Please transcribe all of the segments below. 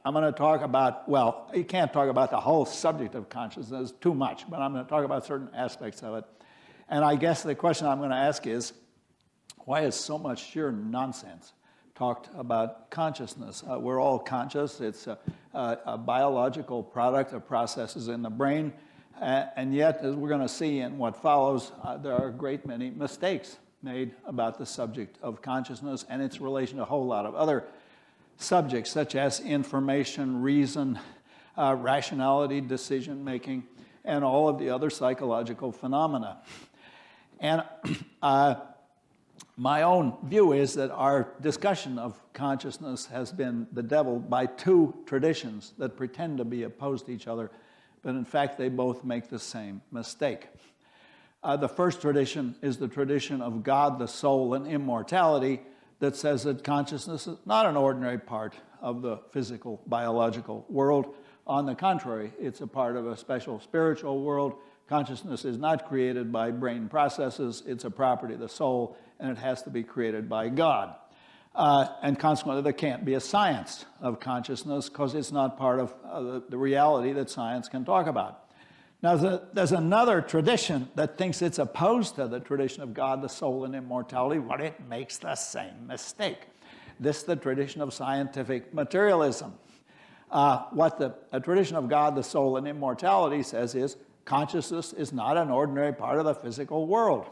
I'm going to talk about, well, you can't talk about the whole subject of consciousness, too much, but I'm going to talk about certain aspects of it. And I guess the question I'm going to ask is, why is so much sheer nonsense talked about consciousness? We're all conscious. It's a biological product of processes in the brain. And yet, as we're going to see in what follows, there are a great many mistakes made about the subject of consciousness and its relation to a whole lot of other subjects, such as information, reason, rationality, decision-making, and all of the other psychological phenomena. And my own view is that our discussion of consciousness has been bedeviled by two traditions that pretend to be opposed to each other, but in fact they both make the same mistake. The first tradition is the tradition of God, the soul, and immortality that says that consciousness is not an ordinary part of the physical, biological world. On the contrary, it's a part of a special spiritual world. Consciousness is not created by brain processes. It's a property of the soul, and it has to be created by God. And consequently, there can't be a science of consciousness because it's not part of the reality that science can talk about. Now, there's another tradition that thinks it's opposed to the tradition of God, the soul, and immortality, but it makes the same mistake. This is the tradition of scientific materialism. What the tradition of God, the soul, and immortality says is consciousness is not an ordinary part of the physical world.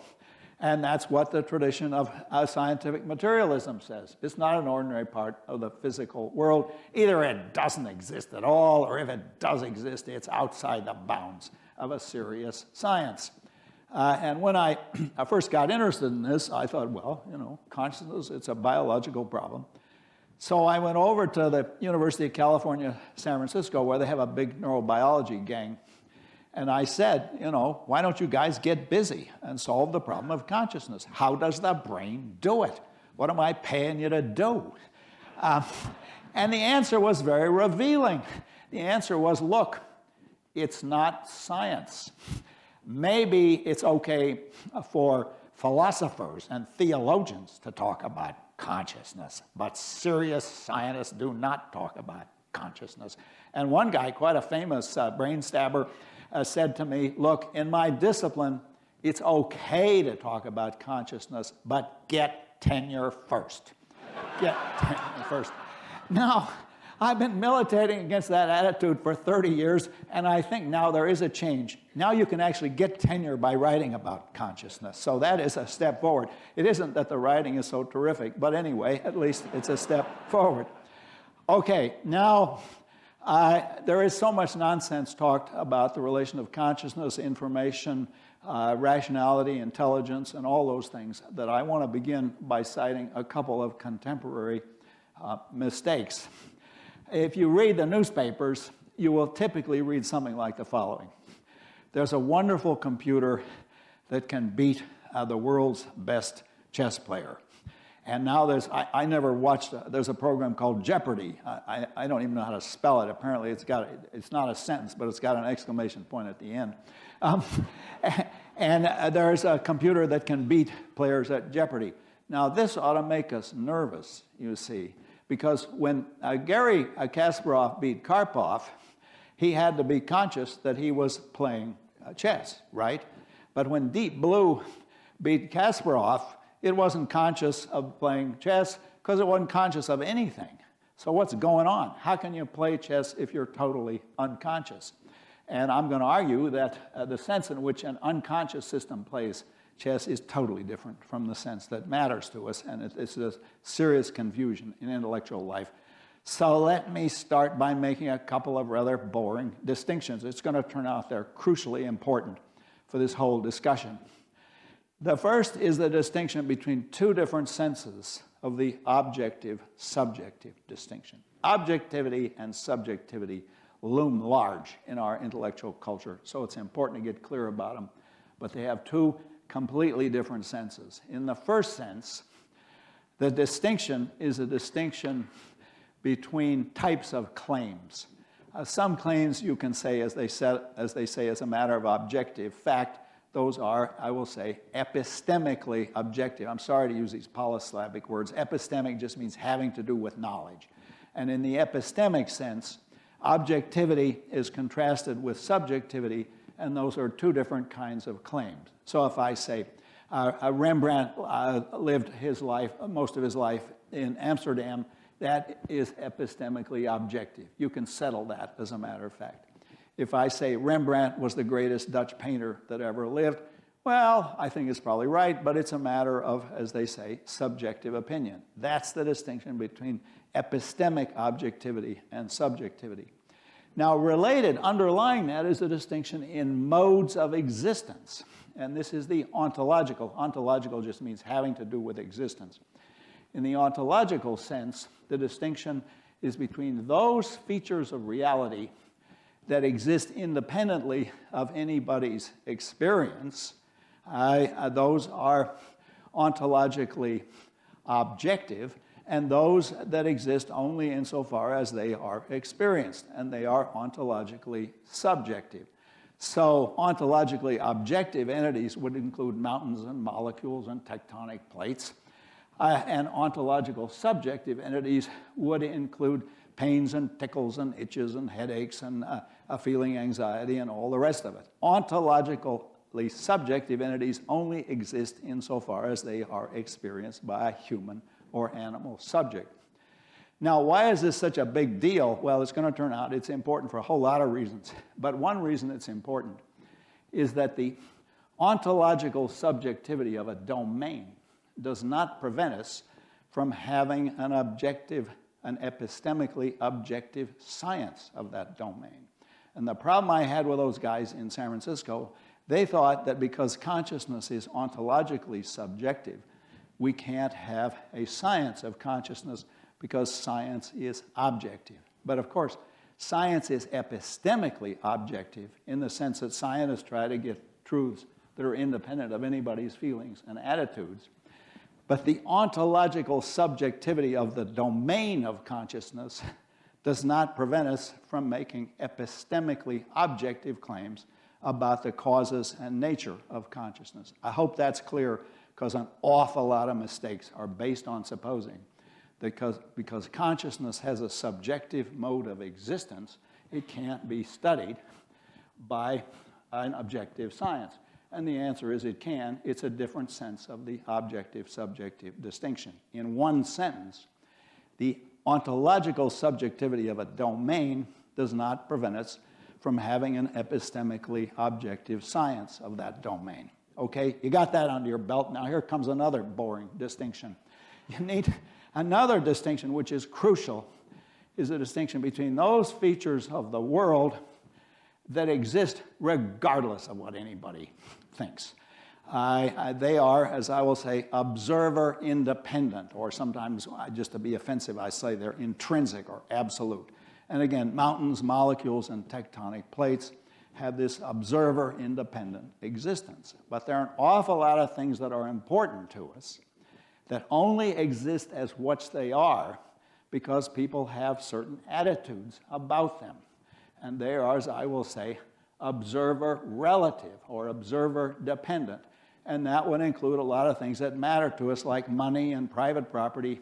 And that's what the tradition of scientific materialism says. It's not an ordinary part of the physical world. Either it doesn't exist at all, or if it does exist, it's outside the bounds of a serious science. And when I first got interested in this, I thought, well, you know, consciousness, it's a biological problem. So I went over to the University of California, San Francisco, where they have a big neurobiology gang. And I said, you know, why don't you guys get busy and solve the problem of consciousness? How does the brain do it? What am I paying you to do? And the answer was very revealing. The answer was, look, it's not science. Maybe it's okay for philosophers and theologians to talk about consciousness, but serious scientists do not talk about consciousness. And one guy, quite a famous brain stabber, said to me, look, in my discipline, it's okay to talk about consciousness, but get tenure first. Get tenure first. Now, I've been militating against that attitude for 30 years, and I think now there is a change. Now you can actually get tenure by writing about consciousness. So that is a step forward. It isn't that the writing is so terrific, but anyway, at least it's a step forward. Okay, now, there is so much nonsense talked about the relation of consciousness, information, rationality, intelligence, and all those things that I want to begin by citing a couple of contemporary mistakes. If you read the newspapers, you will typically read something like the following. There's a wonderful computer that can beat the world's best chess player. And now I never watched, there's a program called Jeopardy. I don't even know how to spell it. Apparently it's not a sentence, but it's got an exclamation point at the end. And there's a computer that can beat players at Jeopardy. Now this ought to make us nervous, you see, because when Garry Kasparov beat Karpov, he had to be conscious that he was playing chess, right? But when Deep Blue beat Kasparov, it wasn't conscious of playing chess because it wasn't conscious of anything. So what's going on? How can you play chess if you're totally unconscious? And I'm going to argue that the sense in which an unconscious system plays chess is totally different from the sense that matters to us, and it's a serious confusion in intellectual life. So let me start by making a couple of rather boring distinctions. It's going to turn out they're crucially important for this whole discussion. The first is the distinction between two different senses of the objective-subjective distinction. Objectivity and subjectivity loom large in our intellectual culture, so it's important to get clear about them. But they have two completely different senses. In the first sense, the distinction is a distinction between types of claims. Some claims you can say, as they say, as a matter of objective fact. Those are, I will say, epistemically objective. I'm sorry to use these polysyllabic words. Epistemic just means having to do with knowledge. And in the epistemic sense, objectivity is contrasted with subjectivity, and those are two different kinds of claims. So if I say Rembrandt lived his life, most of his life in Amsterdam, that is epistemically objective. You can settle that as a matter of fact. If I say Rembrandt was the greatest Dutch painter that ever lived, well, I think it's probably right, but it's a matter of, as they say, subjective opinion. That's the distinction between epistemic objectivity and subjectivity. Now, related, underlying that is a distinction in modes of existence. And this is the ontological. Ontological just means having to do with existence. In the ontological sense, the distinction is between those features of reality that exist independently of anybody's experience. Those are ontologically objective, and those that exist only insofar as they are experienced, and they are ontologically subjective. So ontologically objective entities would include mountains and molecules and tectonic plates, and ontological subjective entities would include pains and tickles and itches and headaches and feeling anxiety and all the rest of it. Ontologically subjective entities only exist insofar as they are experienced by a human or animal subject. Now, why is this such a big deal? Well, it's going to turn out it's important for a whole lot of reasons. But one reason it's important is that the ontological subjectivity of a domain does not prevent us from having an objective, an epistemically objective science of that domain. And the problem I had with those guys in San Francisco, they thought that because consciousness is ontologically subjective, we can't have a science of consciousness because science is objective. But of course, science is epistemically objective in the sense that scientists try to get truths that are independent of anybody's feelings and attitudes. But the ontological subjectivity of the domain of consciousness does not prevent us from making epistemically objective claims about the causes and nature of consciousness. I hope that's clear, because an awful lot of mistakes are based on supposing that because consciousness has a subjective mode of existence, it can't be studied by an objective science. And the answer is it can. It's a different sense of the objective-subjective distinction. In one sentence, the ontological subjectivity of a domain does not prevent us from having an epistemically objective science of that domain. Okay, you got that under your belt. Now here comes another boring distinction. You need another distinction, which is crucial, is a distinction between those features of the world that exist regardless of what anybody thinks. They are, as I will say, observer independent, or sometimes, just to be offensive, I say they're intrinsic or absolute. And again, mountains, molecules, and tectonic plates have this observer independent existence. But there are an awful lot of things that are important to us that only exist as what they are because people have certain attitudes about them. And they are, as I will say, observer relative or observer dependent. And that would include a lot of things that matter to us, like money and private property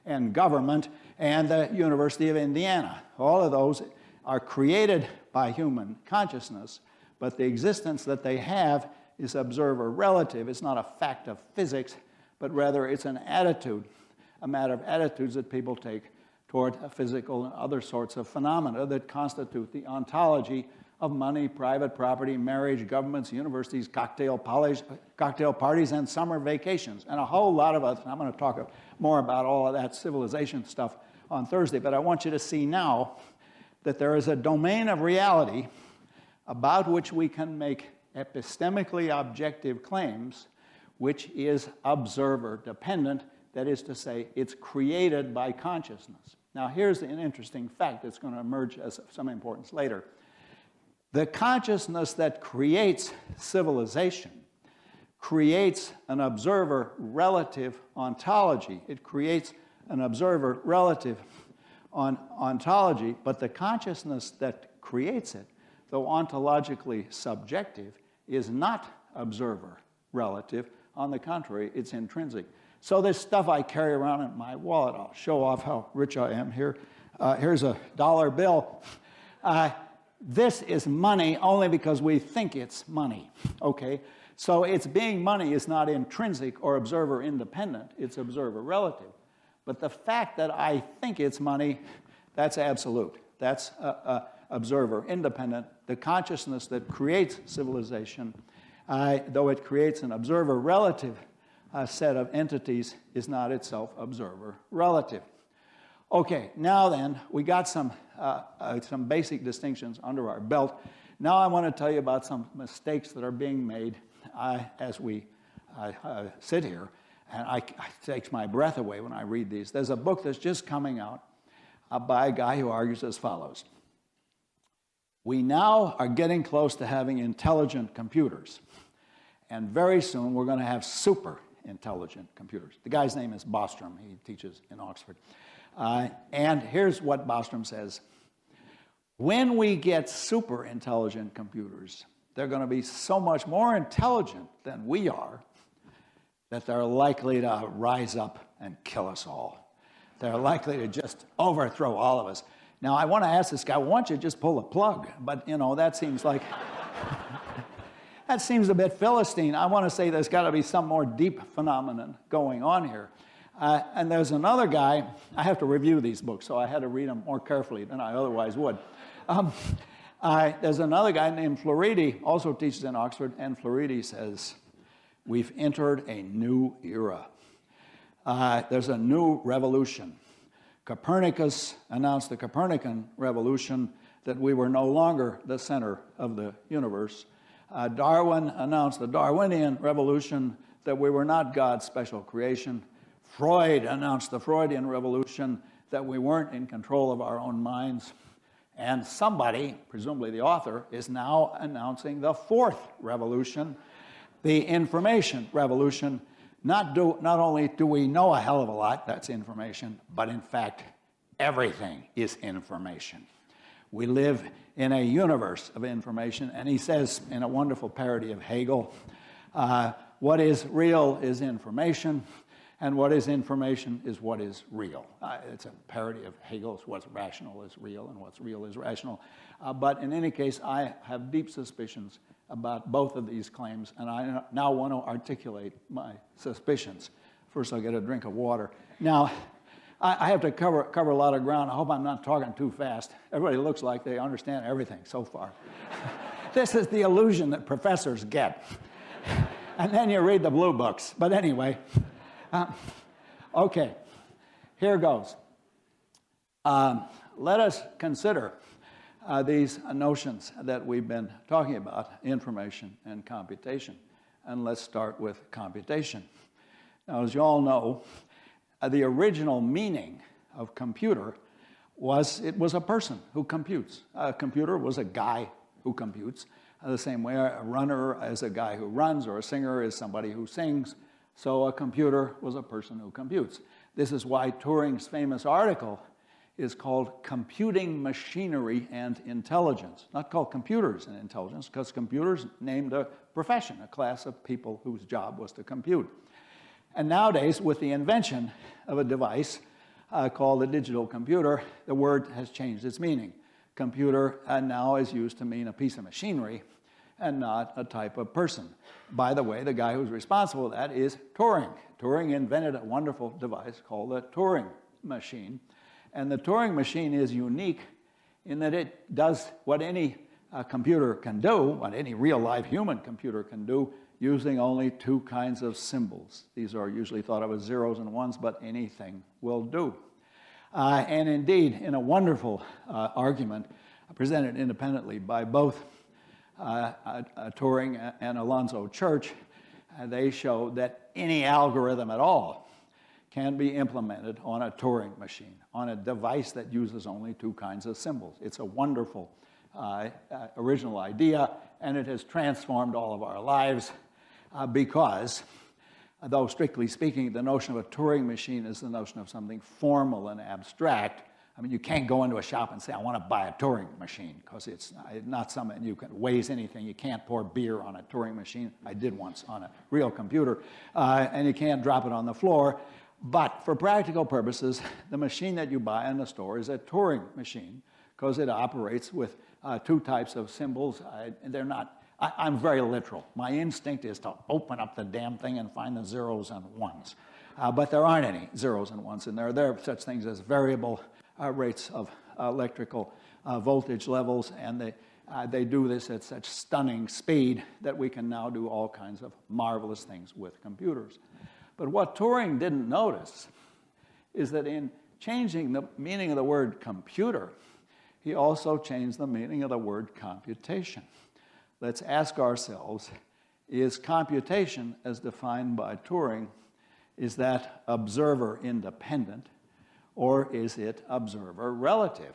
and government and the University of Indiana. All of those are created by human consciousness, but the existence that they have is observer relative. It's not a fact of physics, but rather it's an attitude, a matter of attitudes that people take toward physical and other sorts of phenomena that constitute the ontology of money, private property, marriage, governments, universities, cocktail parties, and summer vacations, and a whole lot of others. I'm going to talk more about all of that civilization stuff on Thursday, but I want you to see now that there is a domain of reality about which we can make epistemically objective claims, which is observer dependent. That is to say, it's created by consciousness. Now, here's an interesting fact that's going to emerge as of some importance later. The consciousness that creates civilization creates an observer relative ontology. It creates an observer relative ontology, but the consciousness that creates it, though ontologically subjective, is not observer relative. On the contrary, it's intrinsic. So this stuff I carry around in my wallet, I'll show off how rich I am here. Here's a dollar bill. This is money only because we think it's money, okay? So its being money is not intrinsic or observer independent, it's observer relative. But the fact that I think it's money, that's absolute. That's observer independent. The consciousness that creates civilization, though it creates an observer relative set of entities, is not itself observer relative. Okay, now then, we got some basic distinctions under our belt. Now I want to tell you about some mistakes that are being made as we sit here. And it takes my breath away when I read these. There's a book that's just coming out by a guy who argues as follows. We now are getting close to having intelligent computers. And very soon we're going to have super intelligent computers. The guy's name is Bostrom. He teaches in Oxford. And here's what Bostrom says. When we get super intelligent computers, they're going to be so much more intelligent than we are that they're likely to rise up and kill us all. They're likely to just overthrow all of us. Now, I want to ask this guy, why don't you just pull the plug? But, you know, that seems like, that seems a bit Philistine. I want to say there's got to be some more deep phenomenon going on here. And there's another guy, I have to review these books, so I had to read them more carefully than I otherwise would. There's another guy named Floridi, also teaches in Oxford, and Floridi says, we've entered a new era. There's a new revolution. Copernicus announced the Copernican revolution, that we were no longer the center of the universe. Darwin announced the Darwinian revolution, that we were not God's special creation. Freud announced the Freudian revolution, that we weren't in control of our own minds. And somebody, presumably the author, is now announcing the fourth revolution, the information revolution. Not only do we know a hell of a lot, that's information, but in fact, everything is information. We live in a universe of information, and he says in a wonderful parody of Hegel, what is real is information, and what is information is what is real. It's a parody of Hegel's what's rational is real and what's real is rational. But in any case, I have deep suspicions about both of these claims, and I now want to articulate my suspicions. First, I'll get a drink of water. Now, I have to cover a lot of ground. I hope I'm not talking too fast. Everybody looks like they understand everything so far. This is the illusion that professors get. And then you read the blue books. But anyway, okay, here goes. Let us consider these notions that we've been talking about, information and computation. And let's start with computation. Now, as you all know, the original meaning of computer was it was a person who computes. A computer was a guy who computes. The same way a runner is a guy who runs, or a singer is somebody who sings. So a computer was a person who computes. This is why Turing's famous article is called Computing Machinery and Intelligence. Not called Computers and Intelligence, because computers named a profession, a class of people whose job was to compute. And nowadays, with the invention of a device called a digital computer, the word has changed its meaning. Computer now is used to mean a piece of machinery and not a type of person. By the way, the guy who's responsible for that is Turing. Turing invented a wonderful device called the Turing machine. And the Turing machine is unique in that it does what any computer can do, what any real live human computer can do, using only two kinds of symbols. These are usually thought of as zeros and ones, but anything will do. And indeed, in a wonderful argument presented independently by both Turing and Alonzo Church, they show that any algorithm at all can be implemented on a Turing machine, on a device that uses only two kinds of symbols. It's a wonderful original idea, and it has transformed all of our lives because, though strictly speaking, the notion of a Turing machine is the notion of something formal and abstract. I mean, you can't go into a shop and say, I want to buy a Turing machine, because it's not something you can weighs anything. You can't pour beer on a Turing machine. I did once on a real computer. And you can't drop it on the floor. But for practical purposes, the machine that you buy in the store is a Turing machine because it operates with two types of symbols. They're not, I'm very literal. My instinct is to open up the damn thing and find the zeros and ones. But there aren't any zeros and ones in there. There are such things as variable rates of electrical voltage levels, and they do this at such stunning speed that we can now do all kinds of marvelous things with computers. But what Turing didn't notice is that in changing the meaning of the word computer, he also changed the meaning of the word computation. Let's ask ourselves, is computation as defined by Turing, is that observer independent, or is it observer relative?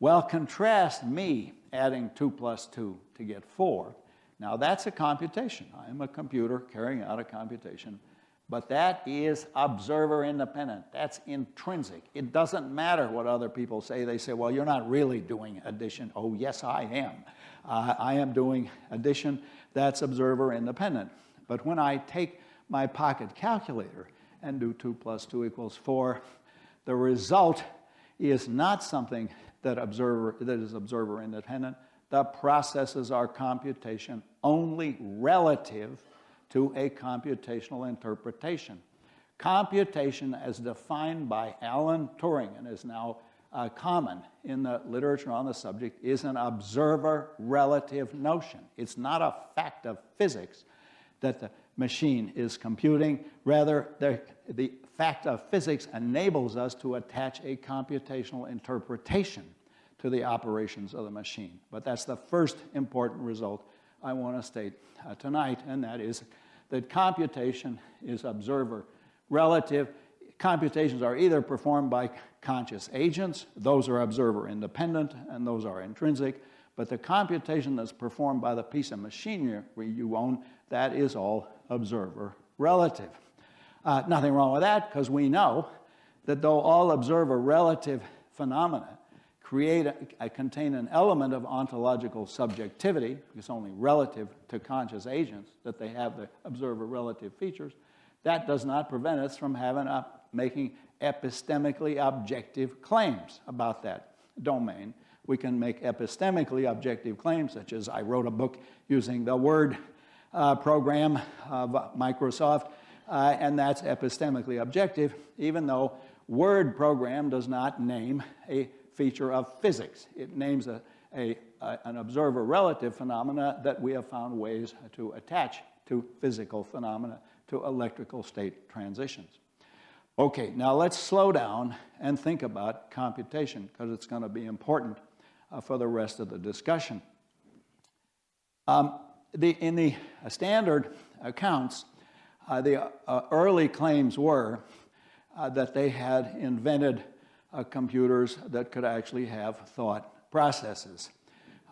Well, contrast me adding 2 plus 2 to get 4. Now that's a computation. I am a computer carrying out a computation. But that is observer independent. That's intrinsic. It doesn't matter what other people say. They say, well, you're not really doing addition. Oh, yes, I am. I am doing addition. That's observer independent. But when I take my pocket calculator and do 2 plus 2 equals 4, the result is not something that is observer independent. The processes are computation only relative to a computational interpretation. Computation, as defined by Alan Turing and is now common in the literature on the subject, is an observer-relative notion. It's not a fact of physics that the machine is computing. Rather, the fact of physics enables us to attach a computational interpretation to the operations of the machine. But that's the first important result I want to state tonight, and that is that computation is observer relative. Computations are either performed by conscious agents, those are observer independent, and those are intrinsic, but the computation that's performed by the piece of machinery you own, that is all observer relative. Nothing wrong with that, because we know that though all observer relative phenomena contain an element of ontological subjectivity, it's only relative to conscious agents that they have the observer relative features, that does not prevent us from making epistemically objective claims about that domain. We can make epistemically objective claims, such as I wrote a book using the Word program of Microsoft, and that's epistemically objective, even though Word program does not name a feature of physics. It names an observer relative phenomena that we have found ways to attach to physical phenomena, to electrical state transitions. Okay, now let's slow down and think about computation, because it's going to be important for the rest of the discussion. In the standard accounts, the early claims were that they had invented computers that could actually have thought processes.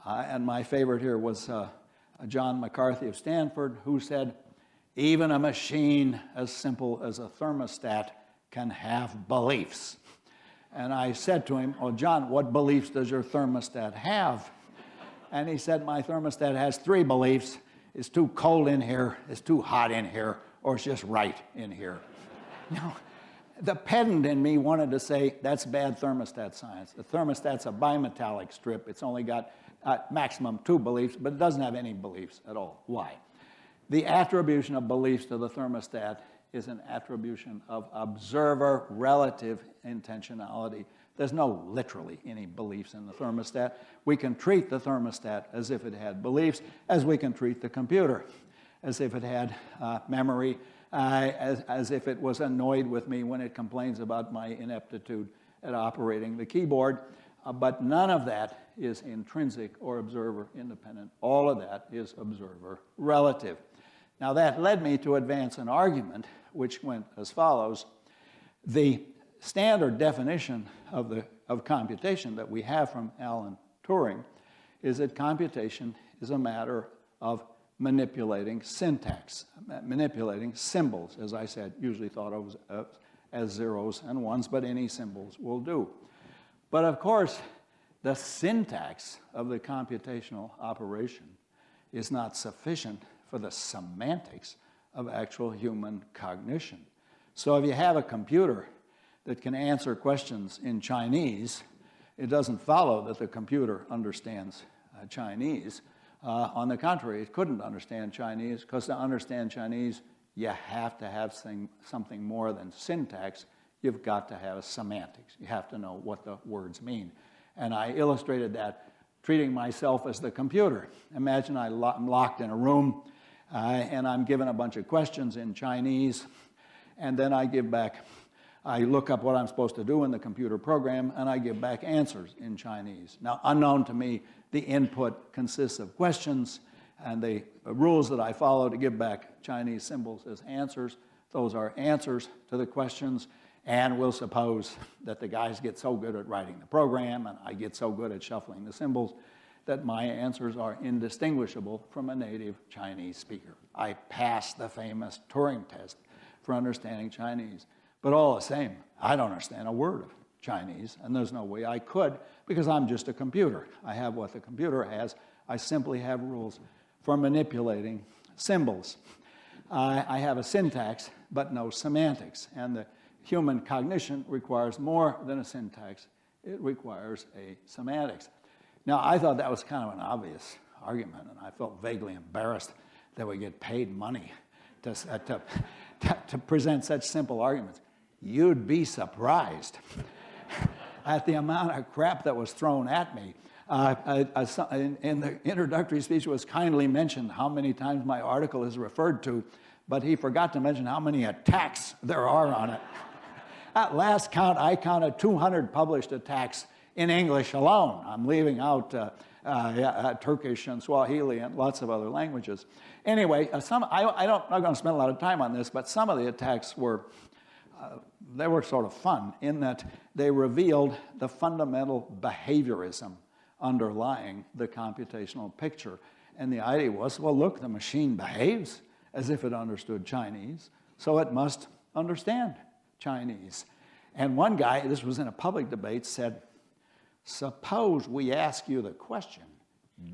And my favorite here was John McCarthy of Stanford, who said, even a machine as simple as a thermostat can have beliefs. And I said to him, oh, John, what beliefs does your thermostat have? And he said, my thermostat has 3 beliefs. It's too cold in here, it's too hot in here, or it's just right in here. Now, the pedant in me wanted to say, that's bad thermostat science. The thermostat's a bimetallic strip. It's only got maximum 2 beliefs, but it doesn't have any beliefs at all. Why? The attribution of beliefs to the thermostat is an attribution of observer relative intentionality. There's no literally any beliefs in the thermostat. We can treat the thermostat as if it had beliefs, as we can treat the computer, as if it had memory, as if it was annoyed with me when it complains about my ineptitude at operating the keyboard. But none of that is intrinsic or observer independent. All of that is observer relative. Now that led me to advance an argument which went as follows. The standard definition of computation that we have from Alan Turing is that computation is a matter of manipulating syntax, manipulating symbols, as I said, usually thought of as zeros and ones, but any symbols will do. But of course, the syntax of the computational operation is not sufficient for the semantics of actual human cognition. So if you have a computer that can answer questions in Chinese, it doesn't follow that the computer understands Chinese. On the contrary, it couldn't understand Chinese, because to understand Chinese, you have to have something more than syntax. You've got to have semantics. You have to know what the words mean. And I illustrated that treating myself as the computer. Imagine I'm locked in a room, and I'm given a bunch of questions in Chinese, and then I look up what I'm supposed to do in the computer program, and I give back answers in Chinese. Now, unknown to me, the input consists of questions, and the rules that I follow to give back Chinese symbols as answers, those are answers to the questions, and we'll suppose that the guys get so good at writing the program, and I get so good at shuffling the symbols, that my answers are indistinguishable from a native Chinese speaker. I passed the famous Turing test for understanding Chinese. But all the same, I don't understand a word of Chinese, and there's no way I could, because I'm just a computer. I have what the computer has. I simply have rules for manipulating symbols. I have a syntax, but no semantics, and the human cognition requires more than a syntax. It requires a semantics. Now, I thought that was kind of an obvious argument, and I felt vaguely embarrassed that we get paid money to present such simple arguments. You'd be surprised at the amount of crap that was thrown at me. In the introductory speech, it was kindly mentioned how many times my article is referred to, but he forgot to mention how many attacks there are on it. At last count, I counted 200 published attacks in English alone. I'm leaving out Turkish and Swahili and lots of other languages. Anyway, I'm not going to spend a lot of time on this, but some of the attacks were sort of fun in that they revealed the fundamental behaviorism underlying the computational picture. And the idea was, well, look, the machine behaves as if it understood Chinese, so it must understand Chinese. And one guy, this was in a public debate, said, suppose we ask you the question,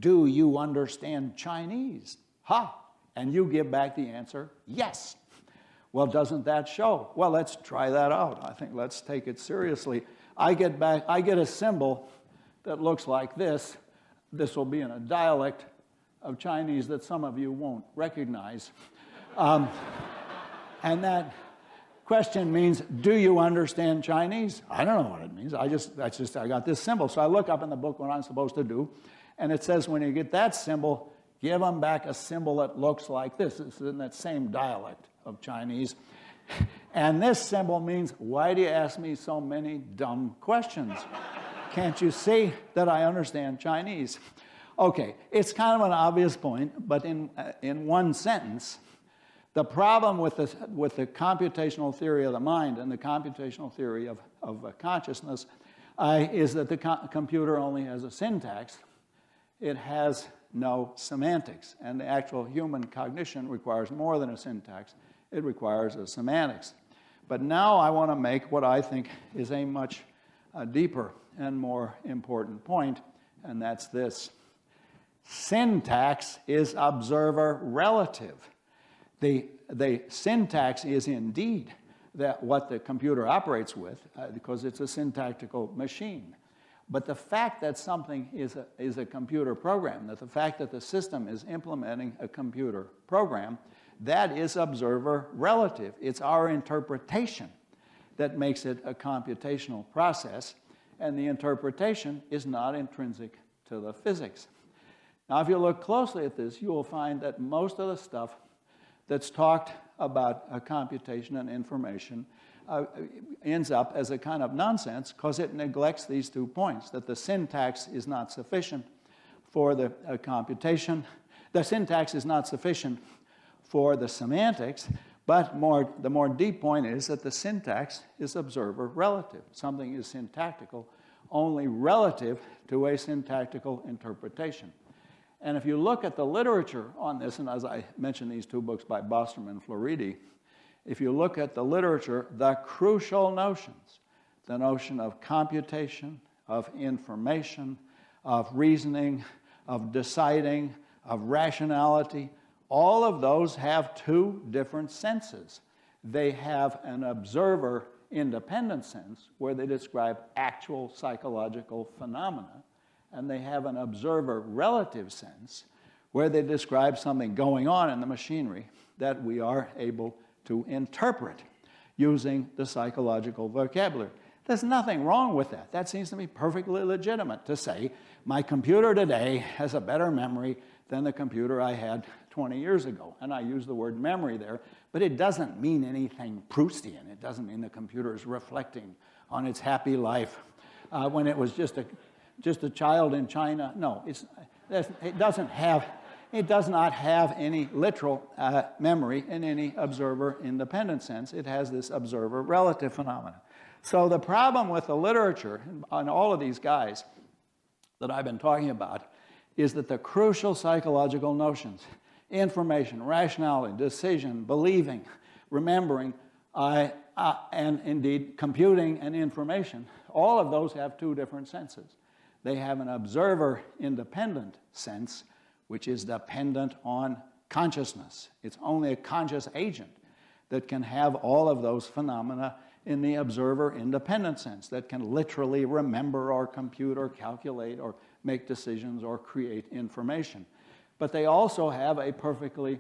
do you understand Chinese? Ha! And you give back the answer, yes. Well, doesn't that show? Well, let's try that out. I think let's take it seriously. I get a symbol that looks like this. This will be in a dialect of Chinese that some of you won't recognize. And that question means, do you understand Chinese? I don't know what it means. I got this symbol. So I look up in the book what I'm supposed to do, and it says when you get that symbol, give them back a symbol that looks like this. It's in that same dialect of Chinese. And this symbol means, why do you ask me so many dumb questions? Can't you see that I understand Chinese? Okay, it's kind of an obvious point, but in one sentence, the problem with the computational theory of the mind and the computational theory of consciousness is that the computer only has a syntax. It has no semantics, and the actual human cognition requires more than a syntax. It requires a semantics. But now I want to make what I think is a much deeper and more important point, and that's this. Syntax is observer relative. The syntax is indeed what the computer operates with, because it's a syntactical machine. But the fact that something is a computer program, that the fact that the system is implementing a computer program, that is observer relative. It's our interpretation that makes it a computational process, and the interpretation is not intrinsic to the physics. Now, if you look closely at this, you will find that most of the stuff that's talked about computation and information ends up as a kind of nonsense because it neglects these 2 points, that the syntax is not sufficient for the computation. The syntax is not sufficient for the semantics, but the more deep point is that the syntax is observer relative. Something is syntactical only relative to a syntactical interpretation. And if you look at the literature on this, and as I mentioned these 2 books by Bostrom and Floridi, if you look at the literature, the crucial notions, the notion of computation, of information, of reasoning, of deciding, of rationality, all of those have 2 different senses. they have an observer-independent sense where they describe actual psychological phenomena, and they have an observer-relative sense where they describe something going on in the machinery that we are able to interpret using the psychological vocabulary. There's nothing wrong with that. That seems to me perfectly legitimate to say, my computer today has a better memory than the computer I had 20 years ago. And I use the word memory there, but it doesn't mean anything Proustian. It doesn't mean the computer is reflecting on its happy life when it was just a child in China. No, it does not have any literal memory in any observer-independent sense. It has this observer-relative phenomenon. So the problem with the literature on all of these guys that I've been talking about is that the crucial psychological notions, information, rationality, decision, believing, remembering, and indeed computing and information, all of those have two different senses. They have an observer-independent sense, which is dependent on consciousness. It's only a conscious agent that can have all of those phenomena in the observer-independent sense, that can literally remember or compute or calculate or make decisions or create information. But they also have a perfectly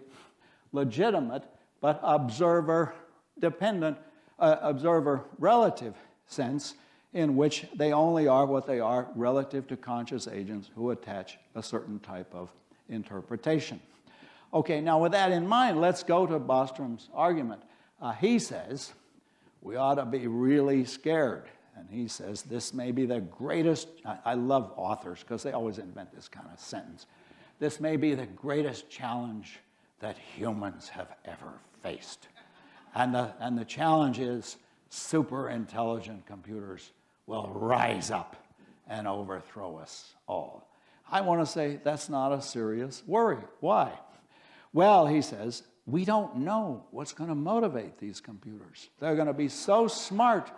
legitimate but observer-dependent, observer-relative sense in which they only are what they are relative to conscious agents who attach a certain type of interpretation. Okay, now with that in mind, let's go to Bostrom's argument. He says we ought to be really scared. And he says this may be the greatest, I love authors because they always invent this kind of sentence. This may be the greatest challenge that humans have ever faced. And the challenge is super intelligent computers will rise up and overthrow us all. I want to say that's not a serious worry. Why? Well, he says, we don't know what's going to motivate these computers. They're going to be so smart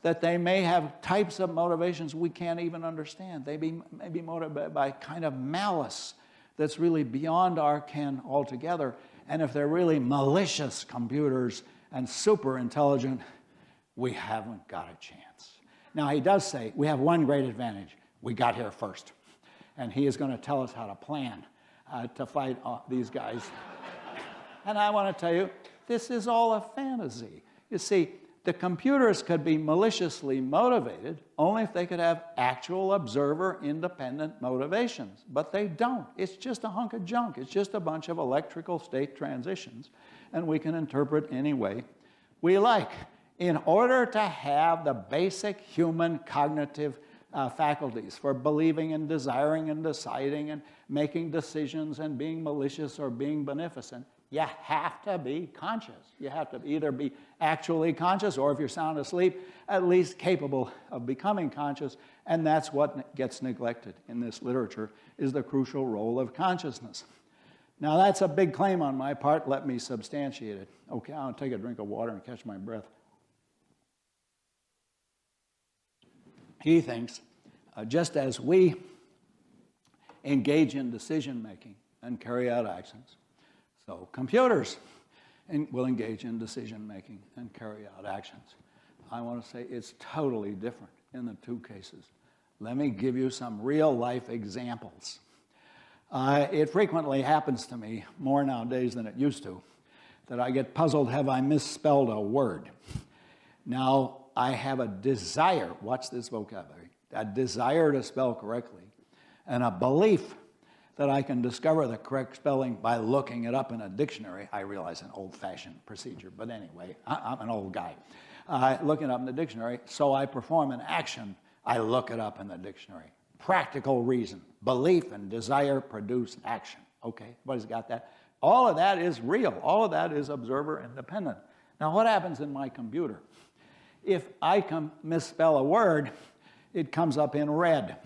that they may have types of motivations we can't even understand. They may be motivated by kind of malice that's really beyond our ken altogether. And if they're really malicious computers and super intelligent, we haven't got a chance. Now, he does say we have one great advantage. We got here first. And he is going to tell us how to plan to fight these guys. And I want to tell you, this is all a fantasy. You see, the computers could be maliciously motivated only if they could have actual observer-independent motivations. But they don't. It's just a hunk of junk. It's just a bunch of electrical state transitions. And we can interpret any way we like. In order to have the basic human cognitive faculties for believing and desiring and deciding and making decisions and being malicious or being beneficent, you have to be conscious. You have to either be actually conscious or, if you're sound asleep, at least capable of becoming conscious. And that's what gets neglected in this literature, is the crucial role of consciousness. Now, that's a big claim on my part. Let me substantiate it. Okay, I'll take a drink of water and catch my breath. He thinks, just as we engage in decision-making and carry out actions, so computers will engage in decision-making and carry out actions. I want to say it's totally different in the two cases. Let me give you some real-life examples. It frequently happens to me, more nowadays than it used to, that I get puzzled, have I misspelled a word? Now, I have a desire, watch this vocabulary, a desire to spell correctly, and a belief that I can discover the correct spelling by looking it up in a dictionary. I realize an old-fashioned procedure, but anyway, I'm an old guy. Looking it up in the dictionary, so I perform an action, I look it up in the dictionary. Practical reason, belief and desire produce action. Okay, everybody's got that? All of that is real. All of that is observer independent. Now, what happens in my computer? If I misspell a word, it comes up in red.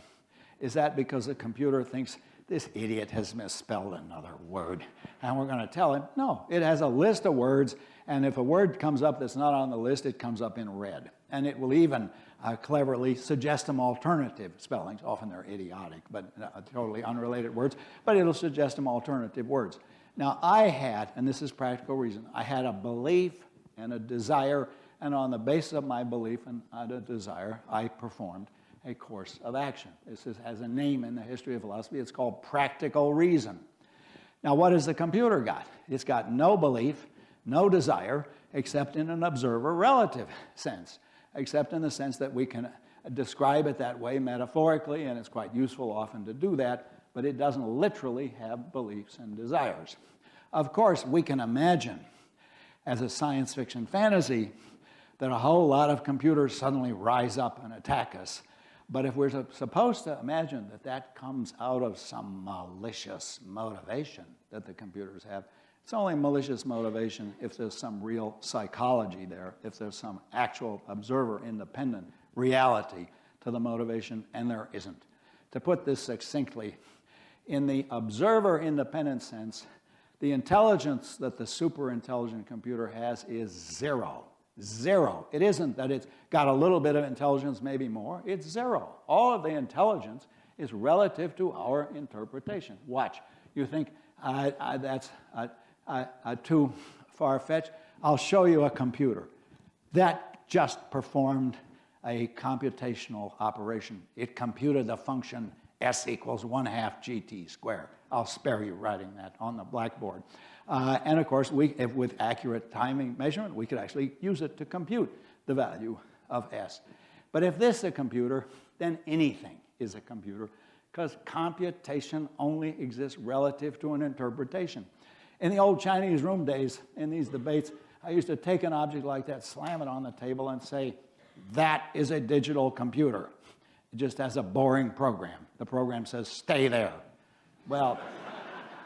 Is that because the computer thinks this idiot has misspelled another word and we're going to tell him? No, it has a list of words, and if a word comes up that's not on the list, it comes up in red. And it will even cleverly suggest them alternative spellings. Often they're idiotic, but totally unrelated words, but it'll suggest them alternative words. Now, I had, and this is practical reason, I had a belief and a desire, and on the basis of my belief and a desire, I performed a course of action. This has a name in the history of philosophy. It's called practical reason. Now, what has the computer got? It's got no belief, no desire, except in an observer relative sense, except in the sense that we can describe it that way metaphorically, and it's quite useful often to do that, but it doesn't literally have beliefs and desires. Of course, we can imagine, as a science fiction fantasy, that a whole lot of computers suddenly rise up and attack us. But if we're supposed to imagine that that comes out of some malicious motivation that the computers have, it's only malicious motivation if there's some real psychology there, if there's some actual observer-independent reality to the motivation, and there isn't. To put this succinctly, in the observer-independent sense, the intelligence that the super-intelligent computer has is zero. Zero. It isn't that it's got a little bit of intelligence, maybe more. It's zero. All of the intelligence is relative to our interpretation. Watch. You think that's too far-fetched? I'll show you a computer that just performed a computational operation. It computed the function S equals 1/2 GT squared. I'll spare you writing that on the blackboard. And of course, with accurate timing measurement, we could actually use it to compute the value of S. But if this is a computer, then anything is a computer, because computation only exists relative to an interpretation. In the old Chinese room days, in these debates, I used to take an object like that, slam it on the table, and say, that is a digital computer. It just has a boring program. The program says, stay there. Well,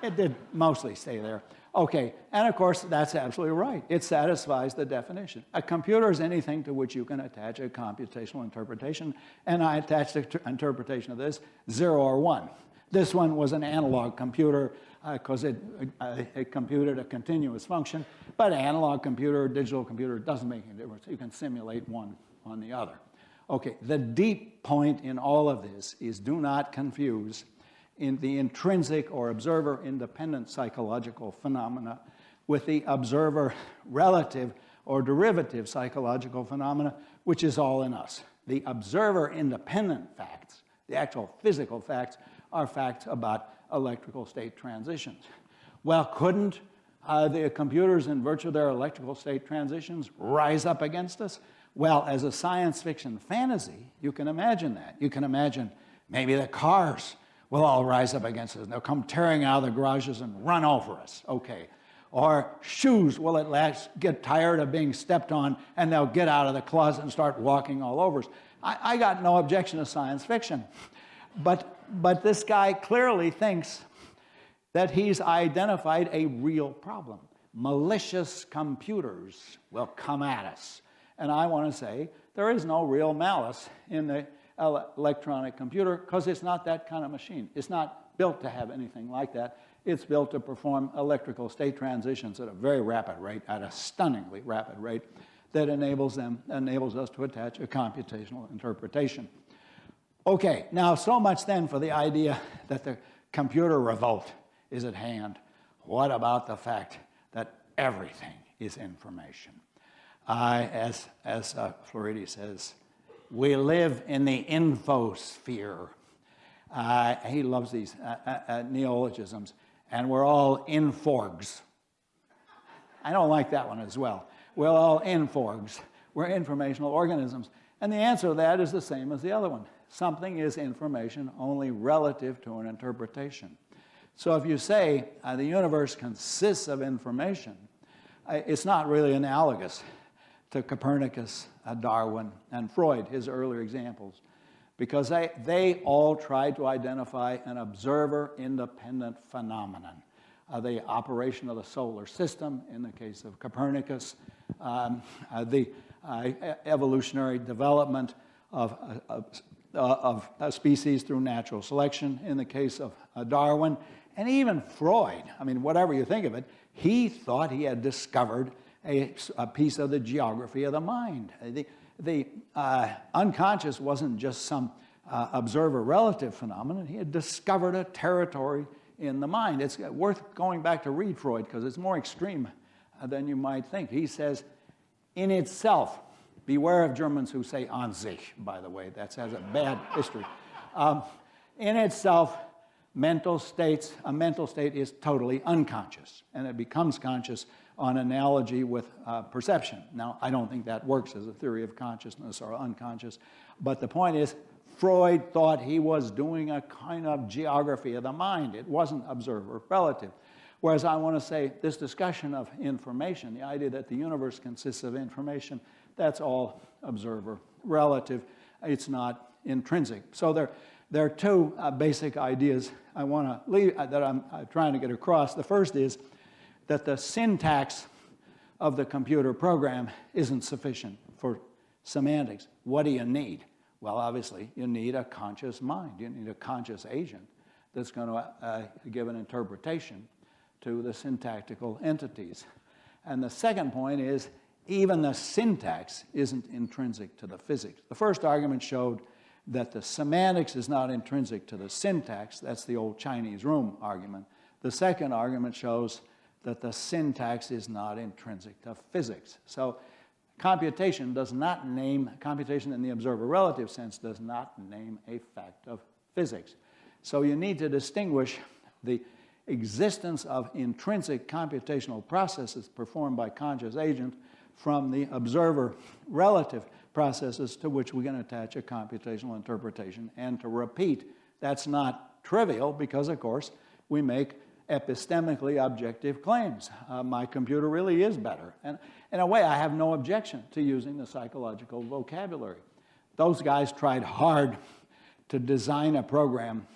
it did mostly stay there. Okay, and of course, that's absolutely right. It satisfies the definition. A computer is anything to which you can attach a computational interpretation, and I attached the interpretation of this, 0 or 1. This one was an analog computer because it computed a continuous function, but an analog computer, digital computer, doesn't make any difference. You can simulate one on the other. Okay, the deep point in all of this is do not confuse in the intrinsic or observer-independent psychological phenomena with the observer-relative or derivative psychological phenomena, which is all in us. The observer-independent facts, the actual physical facts, are facts about electrical state transitions. Well, couldn't the computers, in virtue of their electrical state transitions, rise up against us? Well, as a science fiction fantasy, you can imagine that. You can imagine maybe the cars will all rise up against us. They'll come tearing out of the garages and run over us. Okay. Or shoes will at last get tired of being stepped on, and they'll get out of the closet and start walking all over us. I got no objection to science fiction. But this guy clearly thinks that he's identified a real problem. Malicious computers will come at us. And I want to say there is no real malice in the electronic computer because it's not that kind of machine. It's not built to have anything like that. It's built to perform electrical state transitions at a very rapid rate, at a stunningly rapid rate, that enables us to attach a computational interpretation. Okay, now so much then for the idea that the computer revolt is at hand. What about the fact that everything is information? As Floridi says, we live in the infosphere. He loves these neologisms, and we're all inforgs. I don't like that one as well. We're all inforgs. We're informational organisms. And the answer to that is the same as the other one. Something is information only relative to an interpretation. So if you say the universe consists of information, it's not really analogous to Copernicus, Darwin, and Freud, his earlier examples, because they all tried to identify an observer-independent phenomenon. The operation of the solar system, in the case of Copernicus, the evolutionary development of a species through natural selection, in the case of Darwin, and even Freud. I mean, whatever you think of it, he thought he had discovered a piece of the geography of the mind. The unconscious wasn't just some observer-relative phenomenon. He had discovered a territory in the mind. It's worth going back to read Freud because it's more extreme than you might think. He says in itself, beware of Germans who say an sich, by the way, that has a bad history. In itself, a mental state is totally unconscious, and it becomes conscious on analogy with perception. Now, I don't think that works as a theory of consciousness or unconscious, but the point is, Freud thought he was doing a kind of geography of the mind. It wasn't observer-relative. Whereas I want to say this discussion of information, the idea that the universe consists of information, that's all observer-relative. It's not intrinsic. So there are two basic ideas I want to leave that I'm trying to get across. The first is that the syntax of the computer program isn't sufficient for semantics. What do you need? Well, obviously, you need a conscious mind. You need a conscious agent that's going to give an interpretation to the syntactical entities. And the second point is, even the syntax isn't intrinsic to the physics. The first argument showed that the semantics is not intrinsic to the syntax. That's the old Chinese room argument. The second argument shows that the syntax is not intrinsic to physics. So computation in the observer-relative sense does not name a fact of physics. So you need to distinguish the existence of intrinsic computational processes performed by conscious agent from the observer-relative processes to which we can attach a computational interpretation. And to repeat, that's not trivial because, of course, we make epistemically objective claims. My computer really is better. And in a way, I have no objection to using the psychological vocabulary. Those guys tried hard to design a program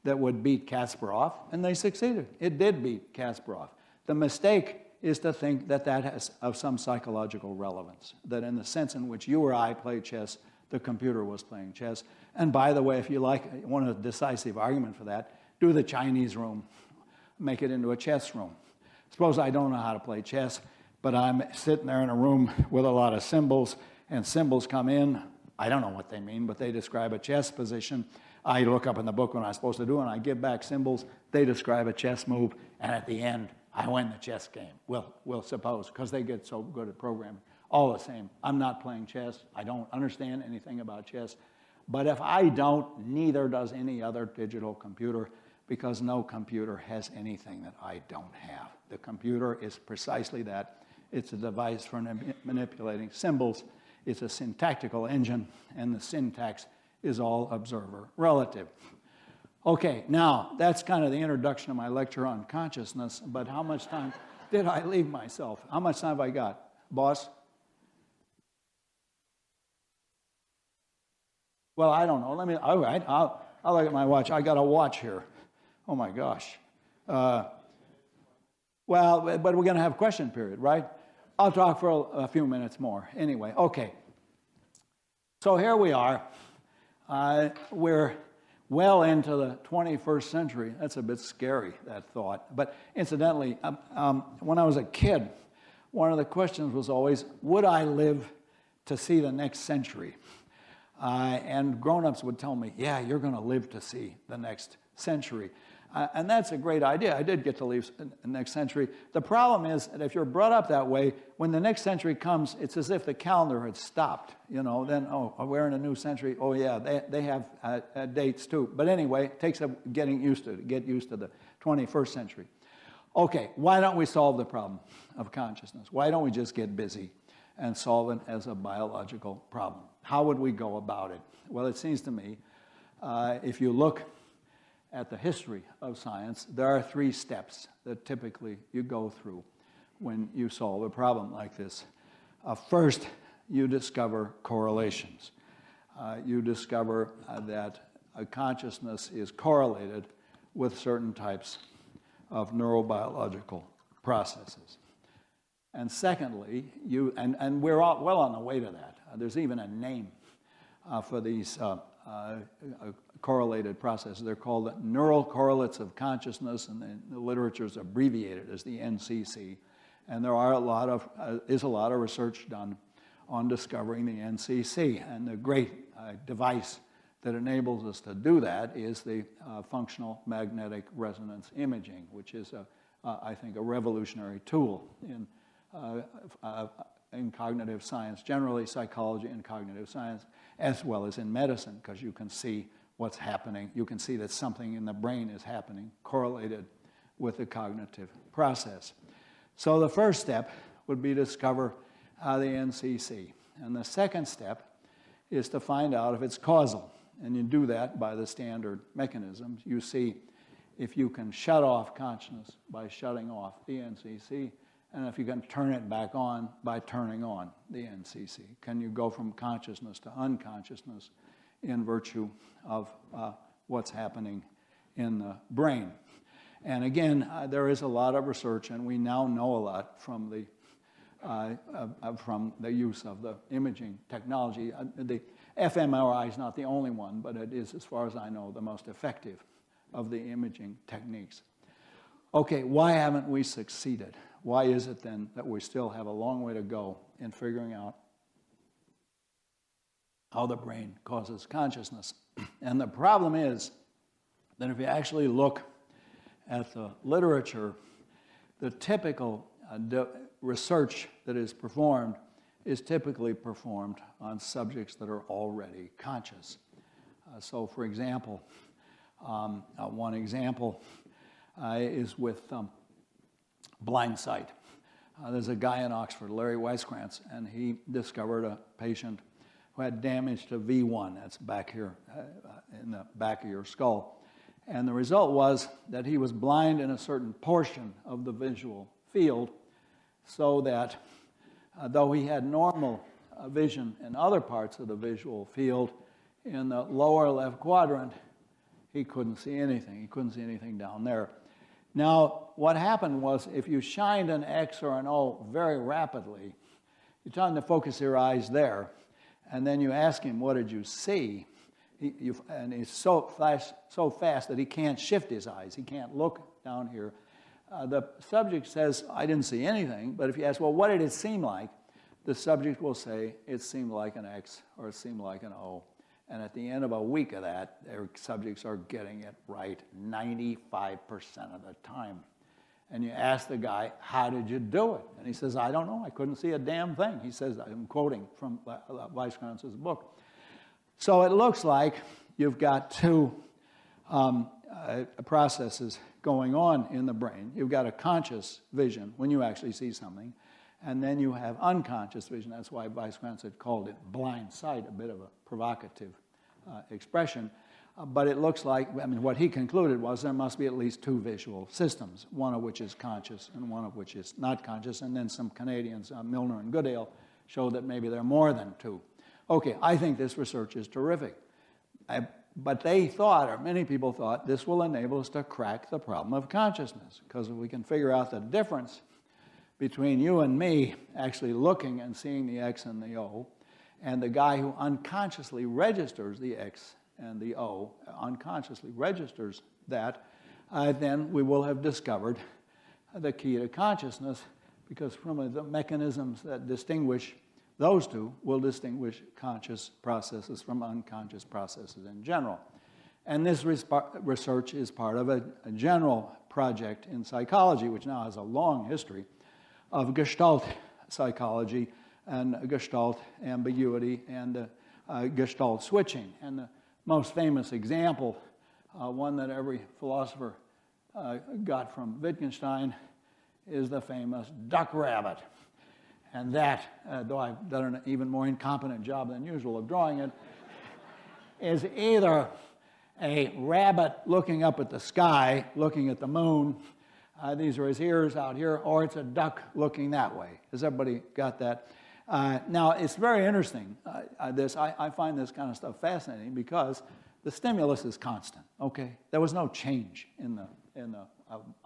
that would beat Kasparov, and they succeeded. It did beat Kasparov. The mistake is to think that that has of some psychological relevance, that in the sense in which you or I play chess, the computer was playing chess. And by the way, if you want a decisive argument for that, do the Chinese room, make it into a chess room. Suppose I don't know how to play chess, but I'm sitting there in a room with a lot of symbols, and symbols come in. I don't know what they mean, but they describe a chess position. I look up in the book what I'm supposed to do, and I give back symbols. They describe a chess move, and at the end, I win the chess game. We'll suppose, because they get so good at programming. All the same, I'm not playing chess. I don't understand anything about chess. But if I don't, neither does any other digital computer, because no computer has anything that I don't have. The computer is precisely that. It's a device for manipulating symbols. It's a syntactical engine, and the syntax is all observer-relative. Okay, now, that's kind of the introduction of my lecture on consciousness, but how much time did I leave myself? How much time have I got? Boss? Well, I don't know. All right, I'll look at my watch. I got a watch here. Oh, my gosh. Well, but we're going to have a question period, right? I'll talk for a few minutes more. Anyway, okay. So here we are. We're well into the 21st century. That's a bit scary, that thought. But incidentally, when I was a kid, one of the questions was always, would I live to see the next century? And grown-ups would tell me, yeah, you're going to live to see the next century. And that's a great idea. I did get to live in the next century. The problem is that if you're brought up that way, when the next century comes, it's as if the calendar had stopped. You know, then, oh, we're in a new century. Oh, yeah, they have dates too. But anyway, it takes get used to the 21st century. Okay, why don't we solve the problem of consciousness? Why don't we just get busy and solve it as a biological problem? How would we go about it? Well, it seems to me, if you look at the history of science, there are 3 steps that typically you go through when you solve a problem like this. First, you discover correlations. You discover that a consciousness is correlated with certain types of neurobiological processes. And secondly, and we're well on the way to that. There's even a name for these correlated processes. They're called neural correlates of consciousness, and the literature is abbreviated as the NCC. And there are is a lot of research done on discovering the NCC. And the great device that enables us to do that is the functional magnetic resonance imaging, which is, I think, a revolutionary tool in in cognitive science, generally psychology and cognitive science, as well as in medicine, because you can see what's happening. You can see that something in the brain is happening correlated with the cognitive process. So the first step would be to discover the NCC. And the second step is to find out if it's causal. And you do that by the standard mechanisms. You see if you can shut off consciousness by shutting off the NCC, and if you can turn it back on by turning on the NCC. Can you go from consciousness to unconsciousness in virtue of what's happening in the brain? And again, there is a lot of research, and we now know a lot from the use of the imaging technology. The fMRI is not the only one, but it is, as far as I know, the most effective of the imaging techniques. Okay, why haven't we succeeded? Why is it then that we still have a long way to go in figuring out how the brain causes consciousness? And the problem is that if you actually look at the literature, the typical research that is performed is typically performed on subjects that are already conscious. So for example, one example is with blind sight. There's a guy in Oxford, Larry Weiskrantz, and he discovered a patient who had damage to V1, that's back here in the back of your skull. And the result was that he was blind in a certain portion of the visual field, so that though he had normal vision in other parts of the visual field, in the lower left quadrant, he couldn't see anything. He couldn't see anything down there. Now, what happened was if you shined an X or an O very rapidly, you tell him to focus your eyes there, and then you ask him, what did you see? And he's so fast that he can't shift his eyes. He can't look down here. The subject says, I didn't see anything, but if you ask, well, what did it seem like? The subject will say, it seemed like an X or it seemed like an O. And at the end of a week of that, their subjects are getting it right 95% of the time. And you ask the guy, how did you do it? And he says, I don't know. I couldn't see a damn thing. He says, I'm quoting from Weiskrantz's book. So it looks like you've got two processes going on in the brain. You've got a conscious vision when you actually see something, and then you have unconscious vision. That's why Weiskrantz had called it blind sight, a bit of a provocative expression. But it looks like, I mean, what he concluded was there must be at least two visual systems, one of which is conscious and one of which is not conscious. And then some Canadians, Milner and Goodale, showed that maybe there are more than two. Okay, I think this research is terrific. But they thought, or many people thought, this will enable us to crack the problem of consciousness. Because if we can figure out the difference between you and me actually looking and seeing the X and the O, and the guy who unconsciously registers the X and the O, unconsciously registers that, then we will have discovered the key to consciousness, because from the mechanisms that distinguish those two will distinguish conscious processes from unconscious processes in general. And this research is part of a general project in psychology, which now has a long history of Gestalt psychology and Gestalt ambiguity and Gestalt switching. And the most famous example, one that every philosopher got from Wittgenstein, is the famous duck rabbit. And that, though I've done an even more incompetent job than usual of drawing it, is either a rabbit looking up at the sky, looking at the moon, these are his ears out here, or it's a duck looking that way. Has everybody got that? Now, it's very interesting, I find this kind of stuff fascinating because the stimulus is constant, okay? There was no change in the